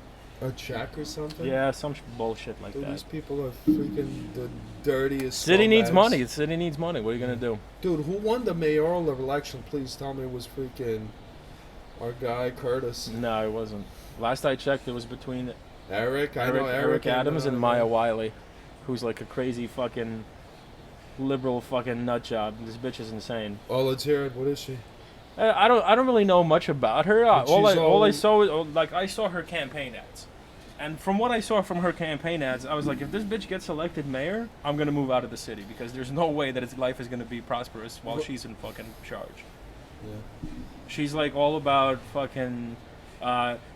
check or something? yeah, some bullshit like Dude, that. these people are freaking the dirtiest. City needs scumbags. money. The city needs money. What are you gonna do? Dude, who won the mayoral election? Please tell me it was freaking our guy Curtis. No, it wasn't. Last I checked, it was between Eric. I know Eric Adams and uh, Maya Wiley, who's like a crazy fucking liberal fucking nut job. This bitch is insane. Oh, let's hear it. What is she? I don't really know much about her. But All I she's saw like I saw her campaign ads, and from what I saw from her campaign ads, I was like, if this bitch gets elected mayor, I'm gonna move out of the city because there's no way that its life is gonna be prosperous while she's in fucking charge. Yeah. She's like all about fucking.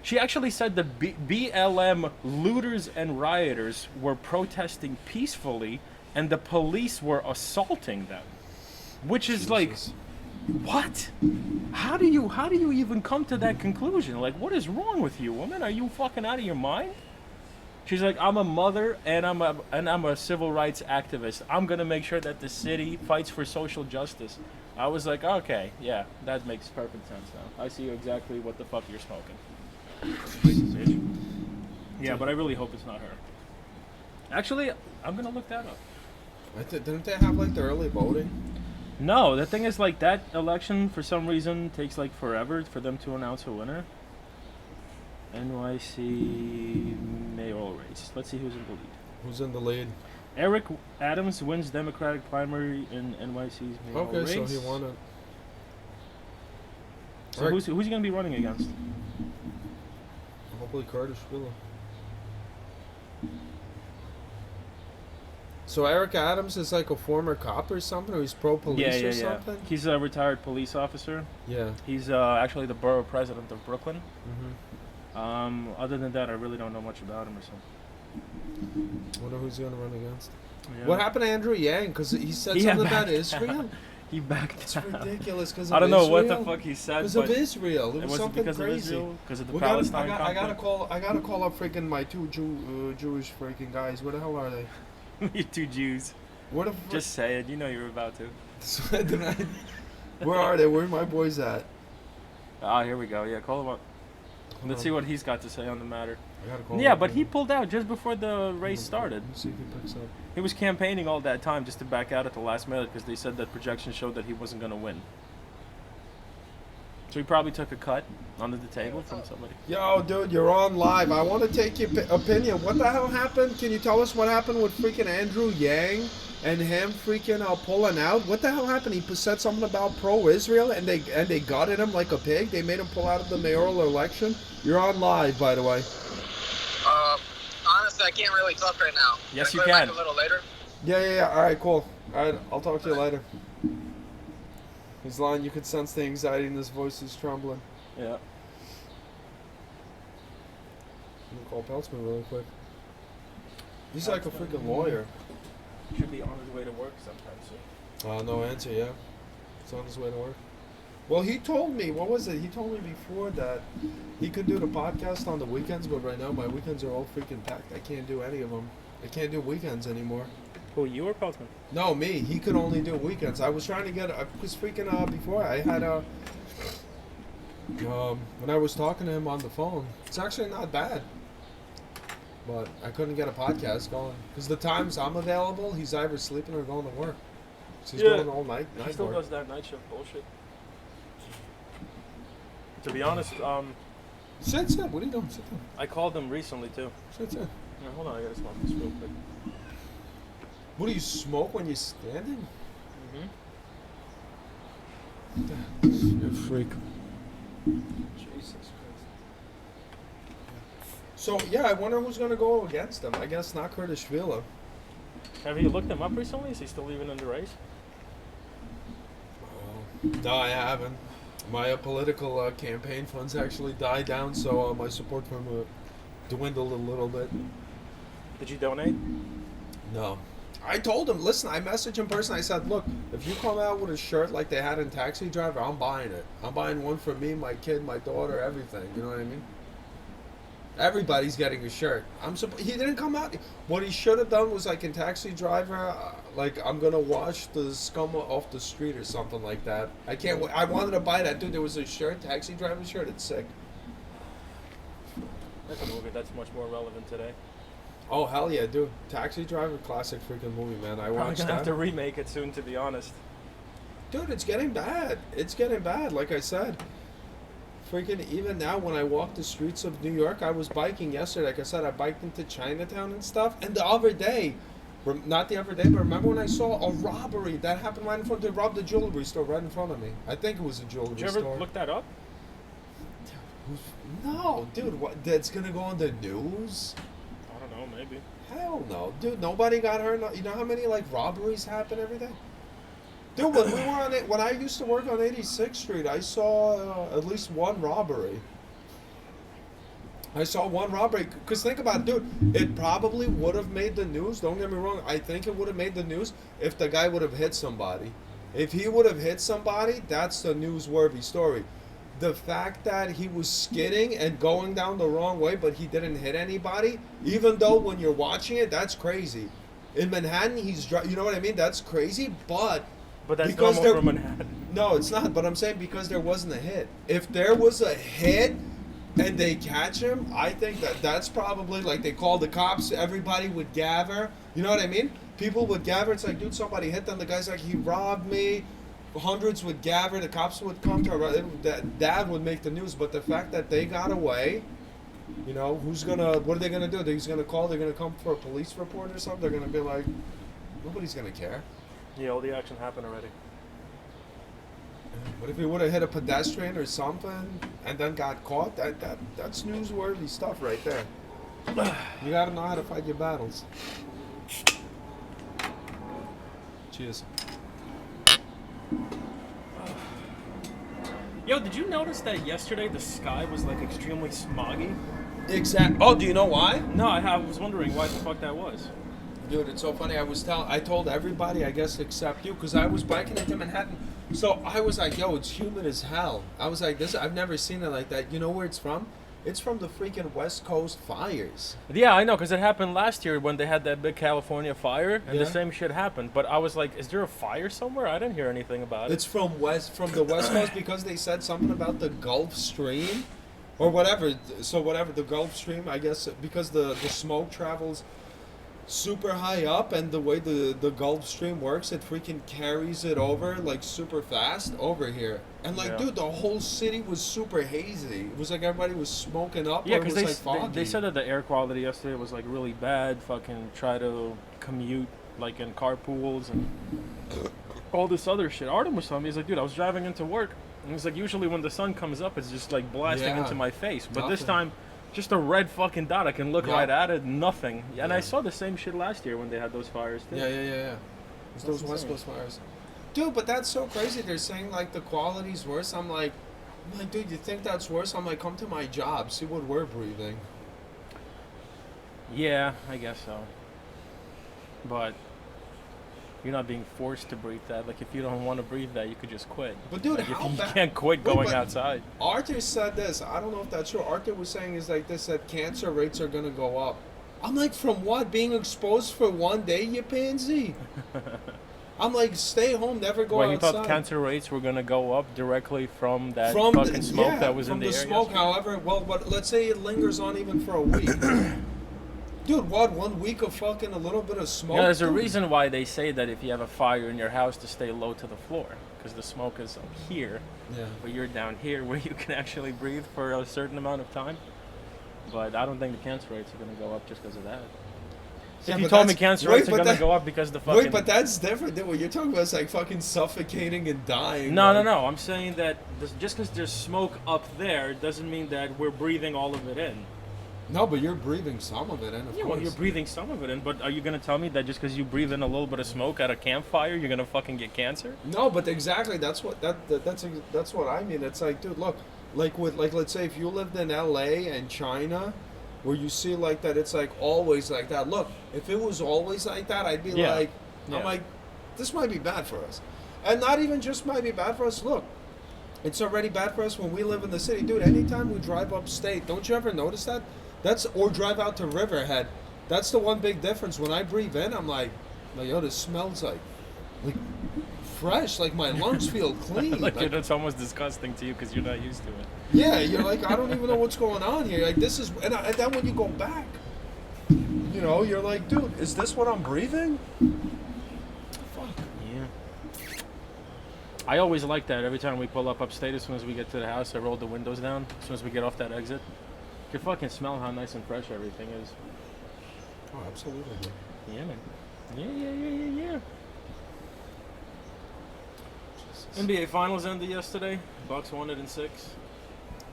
She actually said the BLM looters and rioters were protesting peacefully, and the police were assaulting them, which is like. Jesus. What? How do you even come to that conclusion? Like, what is wrong with you, woman? Are you fucking out of your mind? She's like, I'm a mother and I'm a civil rights activist. I'm gonna make sure that the city fights for social justice. I was like, okay, yeah, that makes perfect sense now. I see exactly what the fuck you're smoking. Yeah, but I really hope it's not her. Actually, I'm gonna look that up. Didn't they have like the early voting? No, the thing is, like, that election for some reason takes like forever for them to announce a winner. NYC mayoral race. Let's see who's in the lead. Who's in the lead? Eric Adams wins Democratic primary in NYC's mayoral race. Okay, so he won it. So who's he gonna be running against? Hopefully Curtis will. So Eric Adams is like a former cop or something, or he's pro-police or something? He's a retired police officer. Yeah. He's actually the borough president of Brooklyn. Mm-hmm. Other than that, I really don't know much about him or something. Wonder who's he gonna run against. Yeah. What happened to Andrew Yang? Because he said something about Israel. He backed It's down. ridiculous because I don't know what the fuck he said. Because but of Israel, it was something because crazy. of Israel, because of the I Palestine gotta conflict. I gotta call up freaking my two Jewish freaking guys. Where the hell are they? You two Jews. Where the Just say it. You know you're about to. Where are they? Where are my boys at? Ah, here we go. Yeah, call him up. Let's see what he's got to say on the matter. I gotta call Yeah, him. but he pulled out just before the race started. Let's see if he picks up. He was campaigning all that time just to back out at the last minute because they said that projections showed that he wasn't going to win. So he probably took a cut under the table from somebody. Yo, dude, you're on live. I want to take your opinion. What the hell happened? Can you tell us what happened with freaking Andrew Yang and him freaking pulling out? What the hell happened? He said something about pro-Israel and they gutted him like a pig. They made him pull out of the mayoral election. You're on live, by the way. Honestly, I can't really talk right now. Yes, Can you I call you can. back a little later. Yeah. All right, cool. All right, I'll talk to you later. He's lying. You could sense the anxiety in his voice. He's trembling. Yeah. I'm gonna call Peltzman really quick. He's like a freaking lawyer. Should be on his way to work sometime soon. No answer, yeah. He's on his way to work. Well, he told me, what was it? He told me before that he could do the podcast on the weekends, but right now my weekends are all freaking packed. I can't do any of them. I can't do weekends anymore. Who, you or Peltzman? No, me. He could only do weekends. I was trying to get, because freaking before I had when I was talking to him on the phone, it's actually not bad. But I couldn't get a podcast going because the times I'm available, he's either sleeping or going to work. So he's going all night. He still work. does that night shift bullshit. To be honest, Sit. What are you doing? Sit down. I called him recently too. Sit. Yeah, hold on, I gotta smoke this real quick. What do you smoke when you're standing? Mm-hmm. You're a freak. Jesus Christ. So yeah, I wonder who's gonna go against him. I guess not Curtis Villa. Have you looked him up recently? Is he still even in the race? No, I haven't. My political campaign funds actually died down, so my support for him dwindled a little bit. Did you donate? No. I told him, listen, I messaged him personally. I said, look, if you come out with a shirt like they had in Taxi Driver, I'm buying it. I'm buying one for me, my kid, my daughter, everything. You know what I mean? Everybody's getting a shirt. He didn't come out. What he should have done was like in Taxi Driver, like I'm gonna wash the scum off the street or something like that. I can't. I wanted to buy that, dude. There was a shirt, Taxi Driver shirt. It's sick. That's a movie that's much more relevant today. Oh hell yeah, dude! Taxi Driver, classic freaking movie, man. I Probably watched gonna have that. to remake it soon, to be honest. Dude, it's getting bad. It's getting bad. Like I said. Freaking even now when I walk the streets of New York, I was biking yesterday. Like I said, I biked into Chinatown and stuff. And the other day, not the other day, but remember when I saw a robbery that happened right in front? They robbed a jewelry store right in front of me. I think it was a jewelry Did you store. ever look that up? No, dude, what? That's gonna go on the news? I don't know, maybe. Hell no, dude. Nobody got hurt. You know how many like robberies happen every day? Dude, when we were on it, when I used to work on 86th Street, I saw at least one robbery. I saw one robbery. Because think about it, dude. It probably would have made the news. Don't get me wrong. I think it would have made the news if the guy would have hit somebody. If he would have hit somebody, that's the newsworthy story. The fact that he was skidding and going down the wrong way, but he didn't hit anybody, even though when you're watching it, that's crazy. In Manhattan, you know what I mean? That's crazy, but that's because normal for Manhattan. No, it's not. But I'm saying because there wasn't a hit. If there was a hit and they catch him, I think that's probably like they call the cops. Everybody would gather. You know what I mean? People would gather. It's like, dude, somebody hit them. The guy's like, he robbed me. Hundreds would gather. The cops would come to that would make the news. But the fact that they got away, you know, what are they gonna do? They're gonna call. They're gonna come for a police report or something. They're gonna be like, nobody's gonna care. Yeah, all the action happened already. But if he would have hit a pedestrian or something and then got caught, that's newsworthy stuff right there. You gotta know how to fight your battles. Cheers. Yo, did you notice that yesterday the sky was like extremely smoggy? Oh, do you know why? No, I was wondering why the fuck that was. Dude, it's so funny. I told everybody, I guess, except you, because I was biking into Manhattan. So I was like, yo, it's humid as hell. I was like, I've never seen it like that. You know where it's from? It's from the freaking West Coast fires. Yeah, I know, because it happened last year when they had that big California fire, and Yeah. the same shit happened. But I was like, is there a fire somewhere? I didn't hear anything about it. It's from the West Coast because they said something about the Gulf Stream or whatever. So whatever, the Gulf Stream, I guess, because the smoke travels super high up, and the way the Gulf Stream works, it freaking carries it over like super fast over here. And like, Yeah. dude, the whole city was super hazy. It was like everybody was smoking up. Yeah, or it because was like foggy. they said that the air quality yesterday was like really bad. Fucking try to commute like in carpools and all this other shit. Artem was telling me, he's like, dude, I was driving into work, and he's like, usually when the sun comes up, it's just like blasting Yeah. into my face. But this Nothing. time, just a red fucking dot. I can look Yeah. right at it, nothing. And Yeah. I saw the same shit last year when they had those fires too. Yeah. It's those That's West insane. Coast fires. Dude, but that's so crazy. They're saying like the quality's worse. I'm like, dude, you think that's worse? I'm like, come to my job, see what we're breathing. Yeah, I guess so. But you're not being forced to breathe that. Like, if you don't want to breathe that, you could just quit. But dude, Like, how you bad? can't quit Wait, going but outside. Arthur said this. I don't know if that's true. Arthur was saying is like this, that cancer rates are gonna go up. I'm like, from what? Being exposed for one day, you pansy? I'm like, stay home, never go Well, you outside. thought cancer rates were gonna go up directly from that From fucking the, smoke yeah, that was from in the the air smoke. yesterday? However, well, but let's say it lingers on even for a week. Dude, what? 1 week of fucking a little bit of smoke? Yeah, there's a dude? reason why they say that if you have a fire in your house to stay low to the floor, because the smoke is up here, Yeah. but you're down here where you can actually breathe for a certain amount of time. But I don't think the cancer rates are gonna go up just because of that. Yeah, If you but told me that's- cancer wait, rates are but gonna that- go up because the fucking Wait, but that's different than what you're talking about. It's like fucking suffocating and dying. no, like- no. I'm saying that just because there's smoke up there doesn't mean that we're breathing all of it in. No, but you're breathing some of it in, of Yeah, course. well, you're breathing some of it in, but are you gonna tell me that just because you breathe in a little bit of smoke at a campfire, you're gonna fucking get cancer? No, but exactly that's what that's what I mean. It's like, dude, look, like with like let's say if you lived in LA and China, where you see like that, it's like always like that. Look, if it was always like that, I'd be Yeah. like, Yeah. I'm like, this might be bad for us, and not even just might be bad for us. Look, it's already bad for us when we live in the city, dude. Anytime we drive upstate, don't you ever notice that? That's or drive out to Riverhead. That's the one big difference. When I breathe in, I'm like, yo, this smells like fresh. Like my lungs feel clean. Like, Like, it's almost disgusting to you because you're not used to it. yeah, you're like, I don't even know what's going on here. Like this is, and then when you go back, you know, you're like, dude, is this what I'm breathing? Fuck. Yeah. I always like that. Every time we pull up upstate, as soon as we get to the house, I roll the windows down. As soon as we get off that exit, you can fucking smell how nice and fresh everything is. Oh, absolutely. Dude. Yeah, man. Yeah. Jesus. NBA Finals ended yesterday. Bucks won it in 6.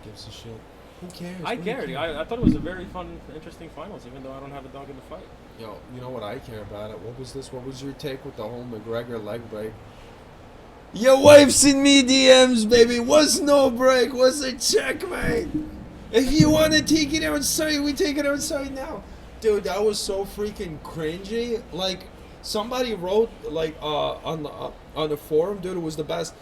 Gives a shit. Who cares? I What do you cared. care? I thought it was a very fun, interesting finals, even though I don't have a dog in the fight. Yo, you know what I care about it? What was this? What was your take with the whole McGregor leg break? Your wife's in me DMs, baby. Was no break. Was a checkmate. If you want to take it outside, we take it outside now. Dude, that was so freaking cringy. Like, somebody wrote, like, on the forum, dude, it was the best.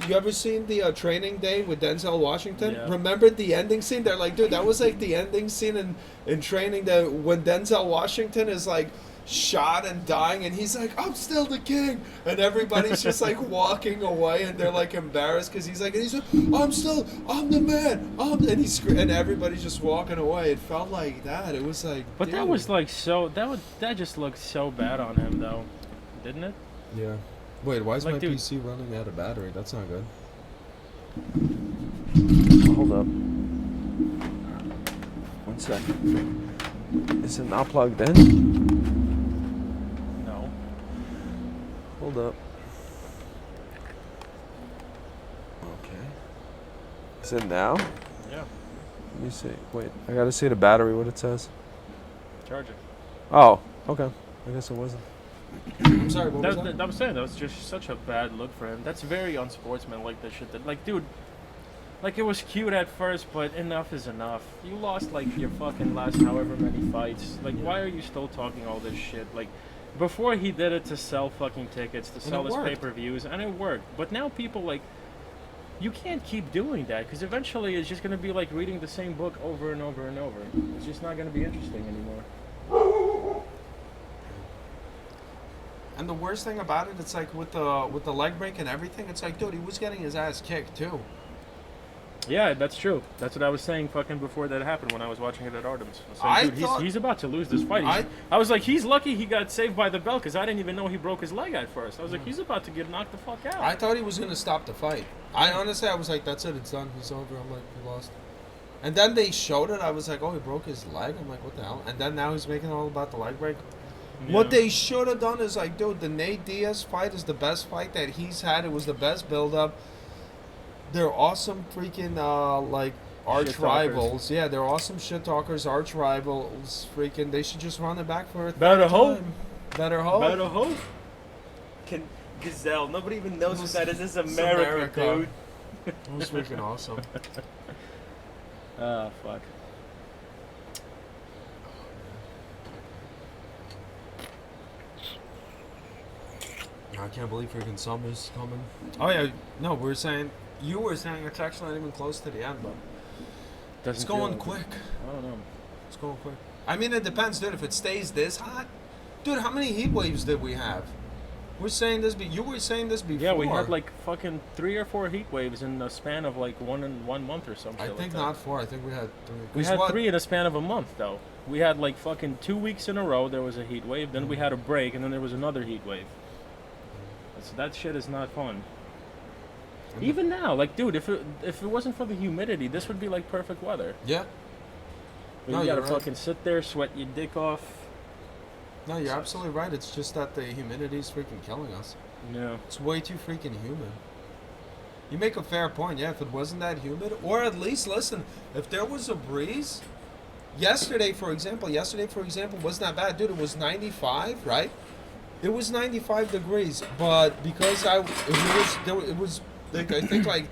You ever seen the Training Day with Denzel Washington? Yeah. Remember the ending scene? They're like, dude, that was like the ending scene in Training Day when Denzel Washington is like shot and dying, and he's like, I'm still the king, and everybody's just like walking away, and they're like embarrassed because he's like, I'm the man, and and everybody's just walking away. It felt like that. It was like, But dude. that was like so. That just looked so bad on him, though, didn't it? Yeah. Wait, why is Like, my dude. PC running out of battery? That's not good. Hold up. 1 second. Is it not plugged in? No. Hold up. Okay. Is it now? Yeah. Let me see. Wait, I gotta see the battery, what it says. Charger. Oh, okay. I guess it wasn't. I'm sorry, what was that? I'm saying that was just such a bad look for him. That's very unsportsmanlike. That shit. That, like, dude. Like, it was cute at first, but enough is enough. You lost like your fucking last however many fights. Like, why are you still talking all this shit? Like, before he did it to sell fucking tickets, to sell it his worked. pay-per-views, and it worked. But now people like. You can't keep doing that because eventually it's just gonna be like reading the same book over and over and over. It's just not gonna be interesting anymore. And the worst thing about it, it's like with the leg break and everything, it's like, dude, he was getting his ass kicked too. Yeah, that's true. That's what I was saying fucking before that happened when I was watching it at Artemis. I was I saying, dude, thought- he's about to lose this fight. I was like, he's lucky he got saved by the bell because I didn't even know he broke his leg at first. I was like, he's about to get knocked the fuck out. I thought he was gonna stop the fight. I honestly, I was like, that's it, it's done, he's over. I'm like, he lost. And then they showed it. I was like, oh, he broke his leg. I'm like, what the hell? And then now he's making all about the leg break. What Yeah. they should have done is like, dude, the Nate Diaz fight is the best fight that he's had. It was the best build up. They're awesome freaking like arch Shit talkers. rivals. Yeah, they're awesome shit talkers, arch rivals. Freaking, they should just run it back for a Better third hope. time. Better hope. Better hope. Gazelle. Nobody even knows what that is. This is It's America, America. dude. It was freaking awesome. Ah, fuck. I can't believe freaking summer's coming. Oh yeah, no, you were saying it's actually not even close to the end, but Doesn't it's feel going like it. quick. I don't know. It's going quick. I mean, it depends, dude. If it stays this hot, dude, how many heat waves did we have? We're saying this. You were saying this before. Yeah, we had like fucking 3 or 4 heat waves in the span of like 1 month or something. I like think that. not 4. I think we had 3. We had 3 in a span of a month, though. We had like fucking 2 weeks in a row. There was a heat wave. Then we had a break, and then there was another heat wave. That shit is not fun. Even now, like, dude, if it wasn't for the humidity, this would be like perfect weather. Yeah. But No, you you're gotta right. fucking sit there, sweat your dick off. No, you're absolutely right. It's just that the humidity is freaking killing us. Yeah. It's way too freaking humid. You make a fair point. Yeah, if it wasn't that humid, or at least listen, if there was a breeze. Yesterday, for example, wasn't that bad, dude. It was 95, right? It was 95 degrees, but because it was like I think like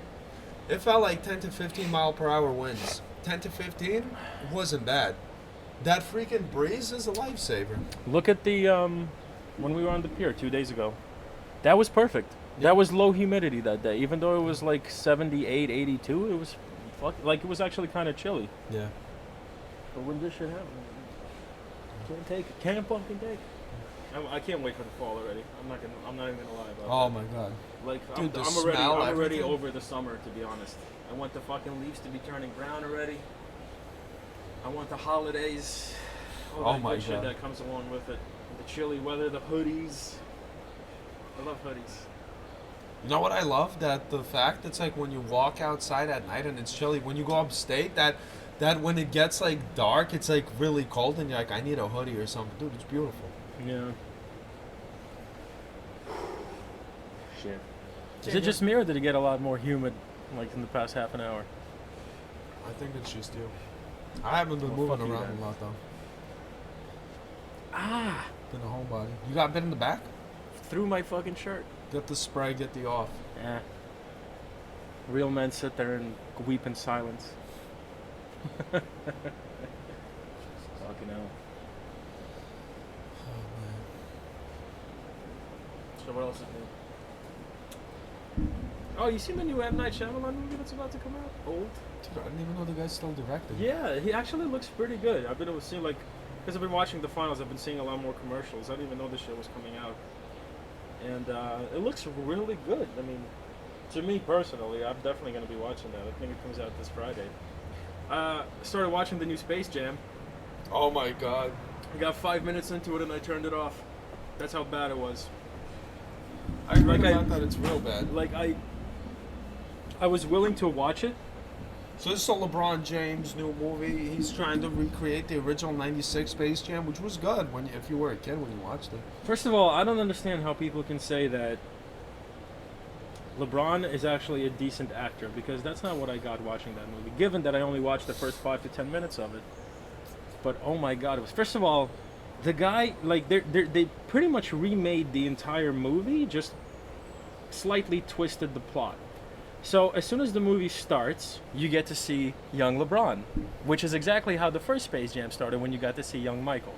it felt like 10 to 15 mile per hour winds. 10 to 15 it wasn't bad. That freaking breeze is a lifesaver. Look at the when we were on the pier 2 days ago. That was perfect. Yeah. That was low humidity that day. Even though it was like 78, 82, it was it was actually kind of chilly. Yeah. But when this shit happened, can't take it. Can't fucking take it. I can't wait for the fall already. I'm not even gonna lie about Oh that. my god. Like Dude, the I'm smell, already everything. over the summer, to be honest. I want the fucking leaves to be turning brown already. I want the holidays. All Oh that my good shit God. that comes along with it. The chilly weather, the hoodies. I love hoodies. You know what I love? That the fact it's like when you walk outside at night and it's chilly. When you go upstate, that when it gets like dark, it's like really cold and you're like, I need a hoodie or something. Dude, it's beautiful. Yeah. Shit. Is Yeah, it just me or did it get a lot more humid, like in the past half an hour? I think it's just you. I haven't been Well, moving fuck you around then. a lot though. Ah! Been a homebody. You got bit in the back? Through my fucking shirt. Get the spray, get the off. Yeah. Real men sit there and weep in silence. Fucking hell. Oh man. So what else is new? Oh, you seen the new M. Night Shyamalan movie that's about to come out? Old? Dude, I didn't even know the guy's still directing. Yeah, he actually looks pretty good. I've been able to see, like, because I've been watching the finals, I've been seeing a lot more commercials. I didn't even know this shit was coming out. And it looks really good. I mean, to me personally, I'm definitely going to be watching that. I think it comes out this Friday. Started watching the new Space Jam. Oh my god. I got 5 minutes into it and I turned it off. That's how bad it was. I heard Like about that. It's real bad. Like, I was willing to watch it. So this is a LeBron James new movie. He's trying to recreate the original '96 Space Jam, which was good if you were a kid when you watched it. First of all, I don't understand how people can say that LeBron is actually a decent actor, because that's not what I got watching that movie, given that I only watched the first 5 to 10 minutes of it. But oh my god, it was, first of all, the guy, like, they pretty much remade the entire movie, just slightly twisted the plot. So as soon as the movie starts, you get to see young LeBron, which is exactly how the first Space Jam started, when you got to see young Michael.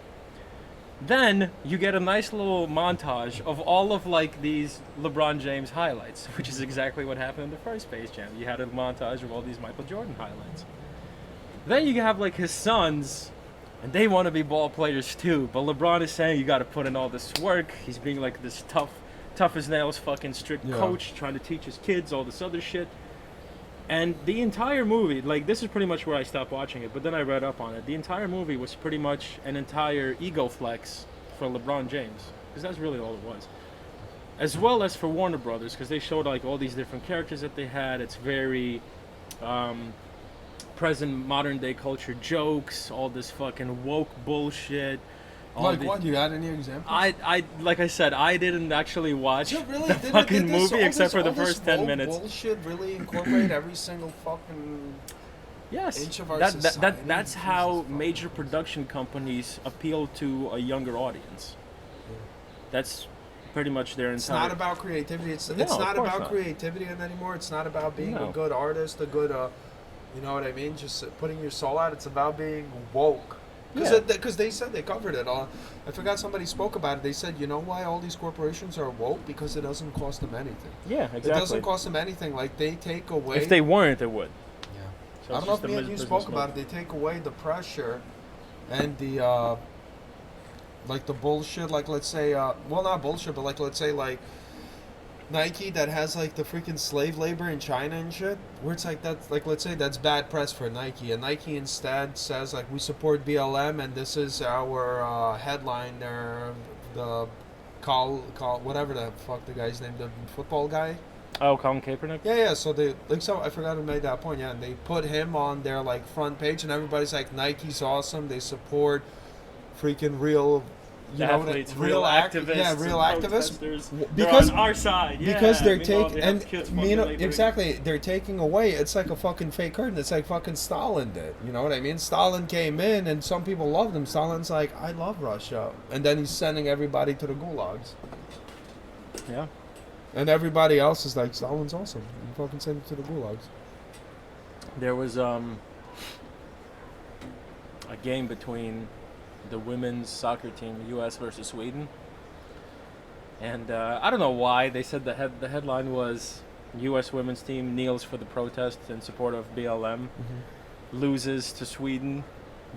Then you get a nice little montage of all of like these LeBron James highlights, which is exactly what happened in the first Space Jam. You had a montage of all these Michael Jordan highlights. Then you have like his sons, and they want to be ball players too, but LeBron is saying you got to put in all this work. He's being like this tough as nails fucking strict coach, trying to teach his kids all this other shit. And the entire movie, like, this is pretty much where I stopped watching it, but then I read up on it. The entire movie was pretty much an entire ego flex for LeBron James, because that's really all it was. As well as for Warner Brothers, because they showed like all these different characters that they had. It's very present modern day culture jokes, all this fucking woke bullshit. Like what? You got any examples? I like I said, I didn't actually watch Dude, really? the Did fucking this- movie all except this- for the all this first 10 woke minutes. Bullshit really incorporate every single fucking Yes, inch of our that's society. how Jesus fucking major Christ. production companies appeal to a younger audience. That's pretty much their It's entire. not about creativity. It's No, not of course about not. creativity anymore. It's not about being No. a good artist, a good, you know what I mean? Just putting your soul out. It's about being woke. Because they said they covered it all. I forgot somebody spoke about it. They said, you know why all these corporations are woke? Because it doesn't cost them anything. Yeah, exactly. It doesn't cost them anything. Like, they take away... If they weren't, it would. Yeah. So I it's don't know if just a me and you business spoke move. about it. They take away the pressure and the, like, the bullshit. Like, let's say, well, not bullshit, but, like, let's say, like, Nike that has like the freaking slave labor in China and shit, where it's like that's like, let's say that's bad press for Nike, and Nike instead says like, we support BLM and this is our headline, the call whatever the fuck the guy's name, the football guy. Oh, Colin Kaepernick? Yeah. So they like, so I forgot who made that point. Yeah, and they put him on their like front page, and everybody's like, Nike's awesome. They support freaking real. Athletes, real activists. Yeah, real activists. Because on our side. Yeah. Because they're Meanwhile, taking they have kids fucking laboring. exactly, they're taking away. It's like a fucking fake curtain. It's like fucking Stalin did. You know what I mean? Stalin came in, and some people loved him. Stalin's like, I love Russia, and then he's sending everybody to the gulags. Yeah. And everybody else is like, Stalin's awesome. You fucking send him to the gulags. There was a game between the women's soccer team, U.S. versus Sweden, and I don't know why they said the headline was U.S. women's team kneels for the protest in support of BLM, loses to Sweden,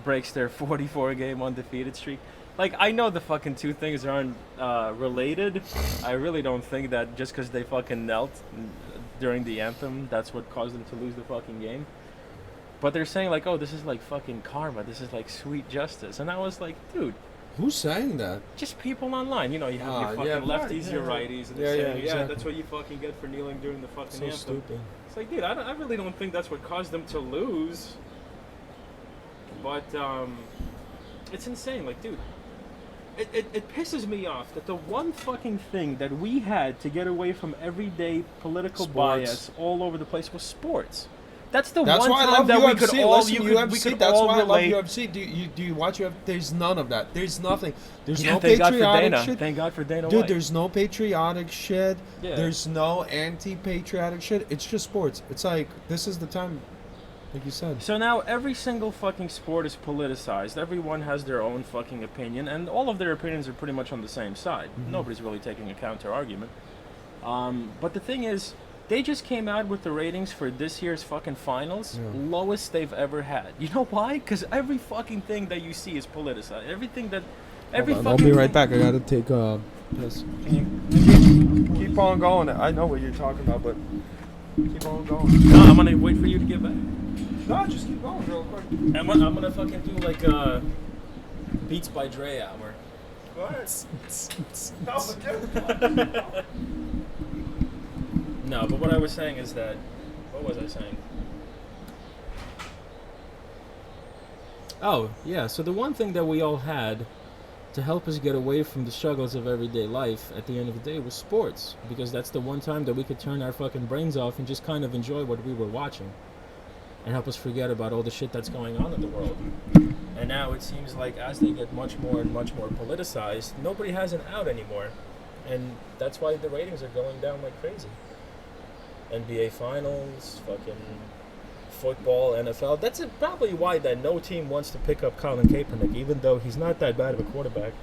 breaks their 44-game undefeated streak. Like, I know the fucking two things aren't related. I really don't think that just because they fucking knelt during the anthem, that's what caused them to lose the fucking game. But they're saying, like, oh, this is, like, fucking karma. This is, like, sweet justice. And I was like, dude. Who's saying that? Just people online. You know, you have your fucking lefties, your righties. And they're saying, yeah, that's what you fucking get for kneeling during the fucking anthem. So stupid. It's like, dude, I really don't think that's what caused them to lose. But, it's insane. Like, dude, it pisses me off that the one fucking thing that we had to get away from everyday political bias all over the place was sports. That's one why time that UFC. we could all UFC. we could That's all why relate. I love UFC. Do you watch UFC? There's none of that. There's nothing. There's no thank God for patriotic Dana. shit. Thank God for Dana Dude, White. there's no patriotic shit. Yeah. There's no anti-patriotic shit. It's just sports. It's like, this is the time, like you said. So now every single fucking sport is politicized. Everyone has their own fucking opinion, and all of their opinions are pretty much on the same side. Nobody's really taking a counter argument. But the thing is, they just came out with the ratings for this year's fucking finals, lowest they've ever had. You know why? Because every fucking thing that you see is politicized. Everything that, every fucking. I'll be right back. I gotta take this. Keep on going. I know what you're talking about, but keep on going. No, I'm gonna wait for you to get back. No, just keep going real quick. I'm gonna fucking do like a Beats by Drey hour. What? No, but what I was saying is that, what was I saying? Oh, yeah, so the one thing that we all had to help us get away from the struggles of everyday life at the end of the day was sports, because that's the one time that we could turn our fucking brains off and just kind of enjoy what we were watching and help us forget about all the shit that's going on in the world. And now it seems like as they get much more and much more politicized, nobody has an out anymore. And that's why the ratings are going down like crazy. NBA Finals, fucking football, NFL. That's probably why that no team wants to pick up Colin Kaepernick, even though he's not that bad of a quarterback.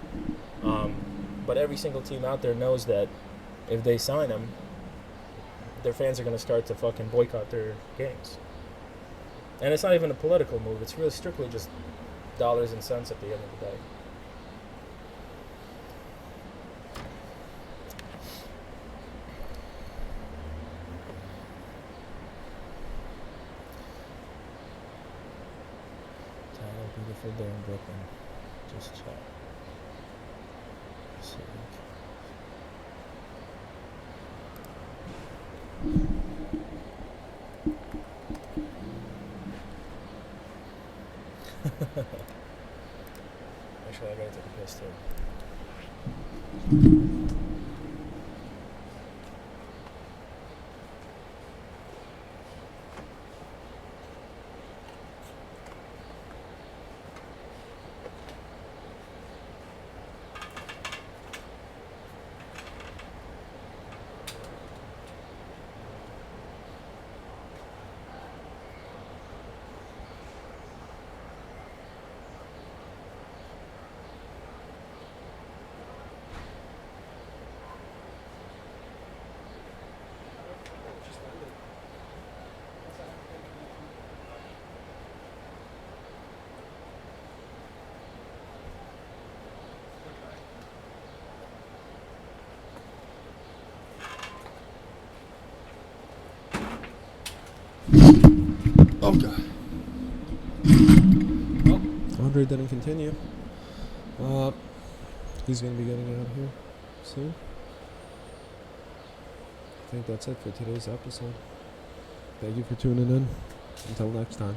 But every single team out there knows that if they sign him, their fans are going to start to fucking boycott their games. And it's not even a political move. It's really strictly just dollars and cents at the end of the day. Beautiful day in Brooklyn. Just check. See. Actually, I gotta take a piss too. However, it didn't continue. He's going to be getting out of here soon. I think that's it for today's episode. Thank you for tuning in. Until next time.